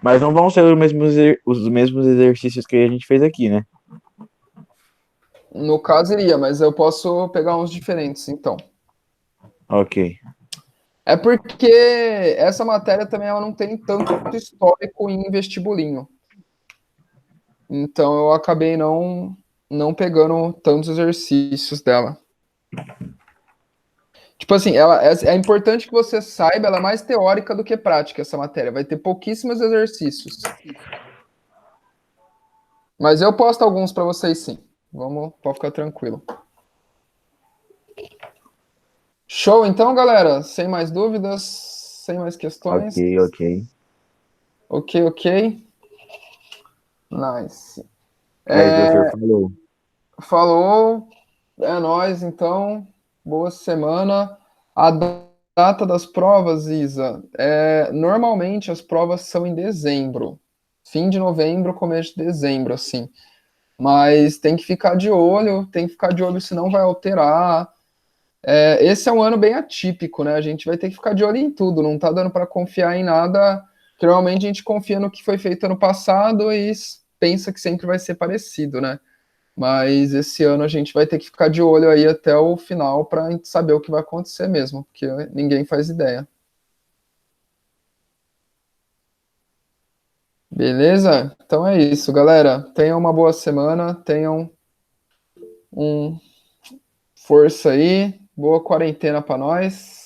Mas não vão ser os mesmos exercícios que a gente fez aqui, né? No caso iria, mas eu posso pegar uns diferentes, então. Ok. É porque essa matéria também ela não tem tanto histórico em vestibulinho. Então eu acabei não pegando tantos exercícios dela. Tipo assim, ela é importante que você saiba, ela é mais teórica do que prática essa matéria. Vai ter pouquíssimos exercícios. Mas eu posto alguns para vocês sim. Vamos, pode ficar tranquilo. Show então, galera. Sem mais dúvidas, sem mais Ok, questões. ok. Ok, ok. Nice. Aí, professor falou. Falou. É nóis, então. Boa semana. A data das provas, Isa, normalmente as provas são em dezembro. Fim de novembro, começo de dezembro, assim. Mas tem que ficar de olho, tem que ficar de olho, senão vai alterar. Esse é um ano bem atípico, né? A gente vai ter que ficar de olho em tudo, não tá dando para confiar em nada. Que normalmente a gente confia no que foi feito ano passado e pensa que sempre vai ser parecido, né? Mas esse ano a gente vai ter que ficar de olho aí até o final para saber o que vai acontecer mesmo, porque ninguém faz ideia. Beleza? Então é isso, galera. Tenham uma boa semana, tenham um força aí, boa quarentena para nós.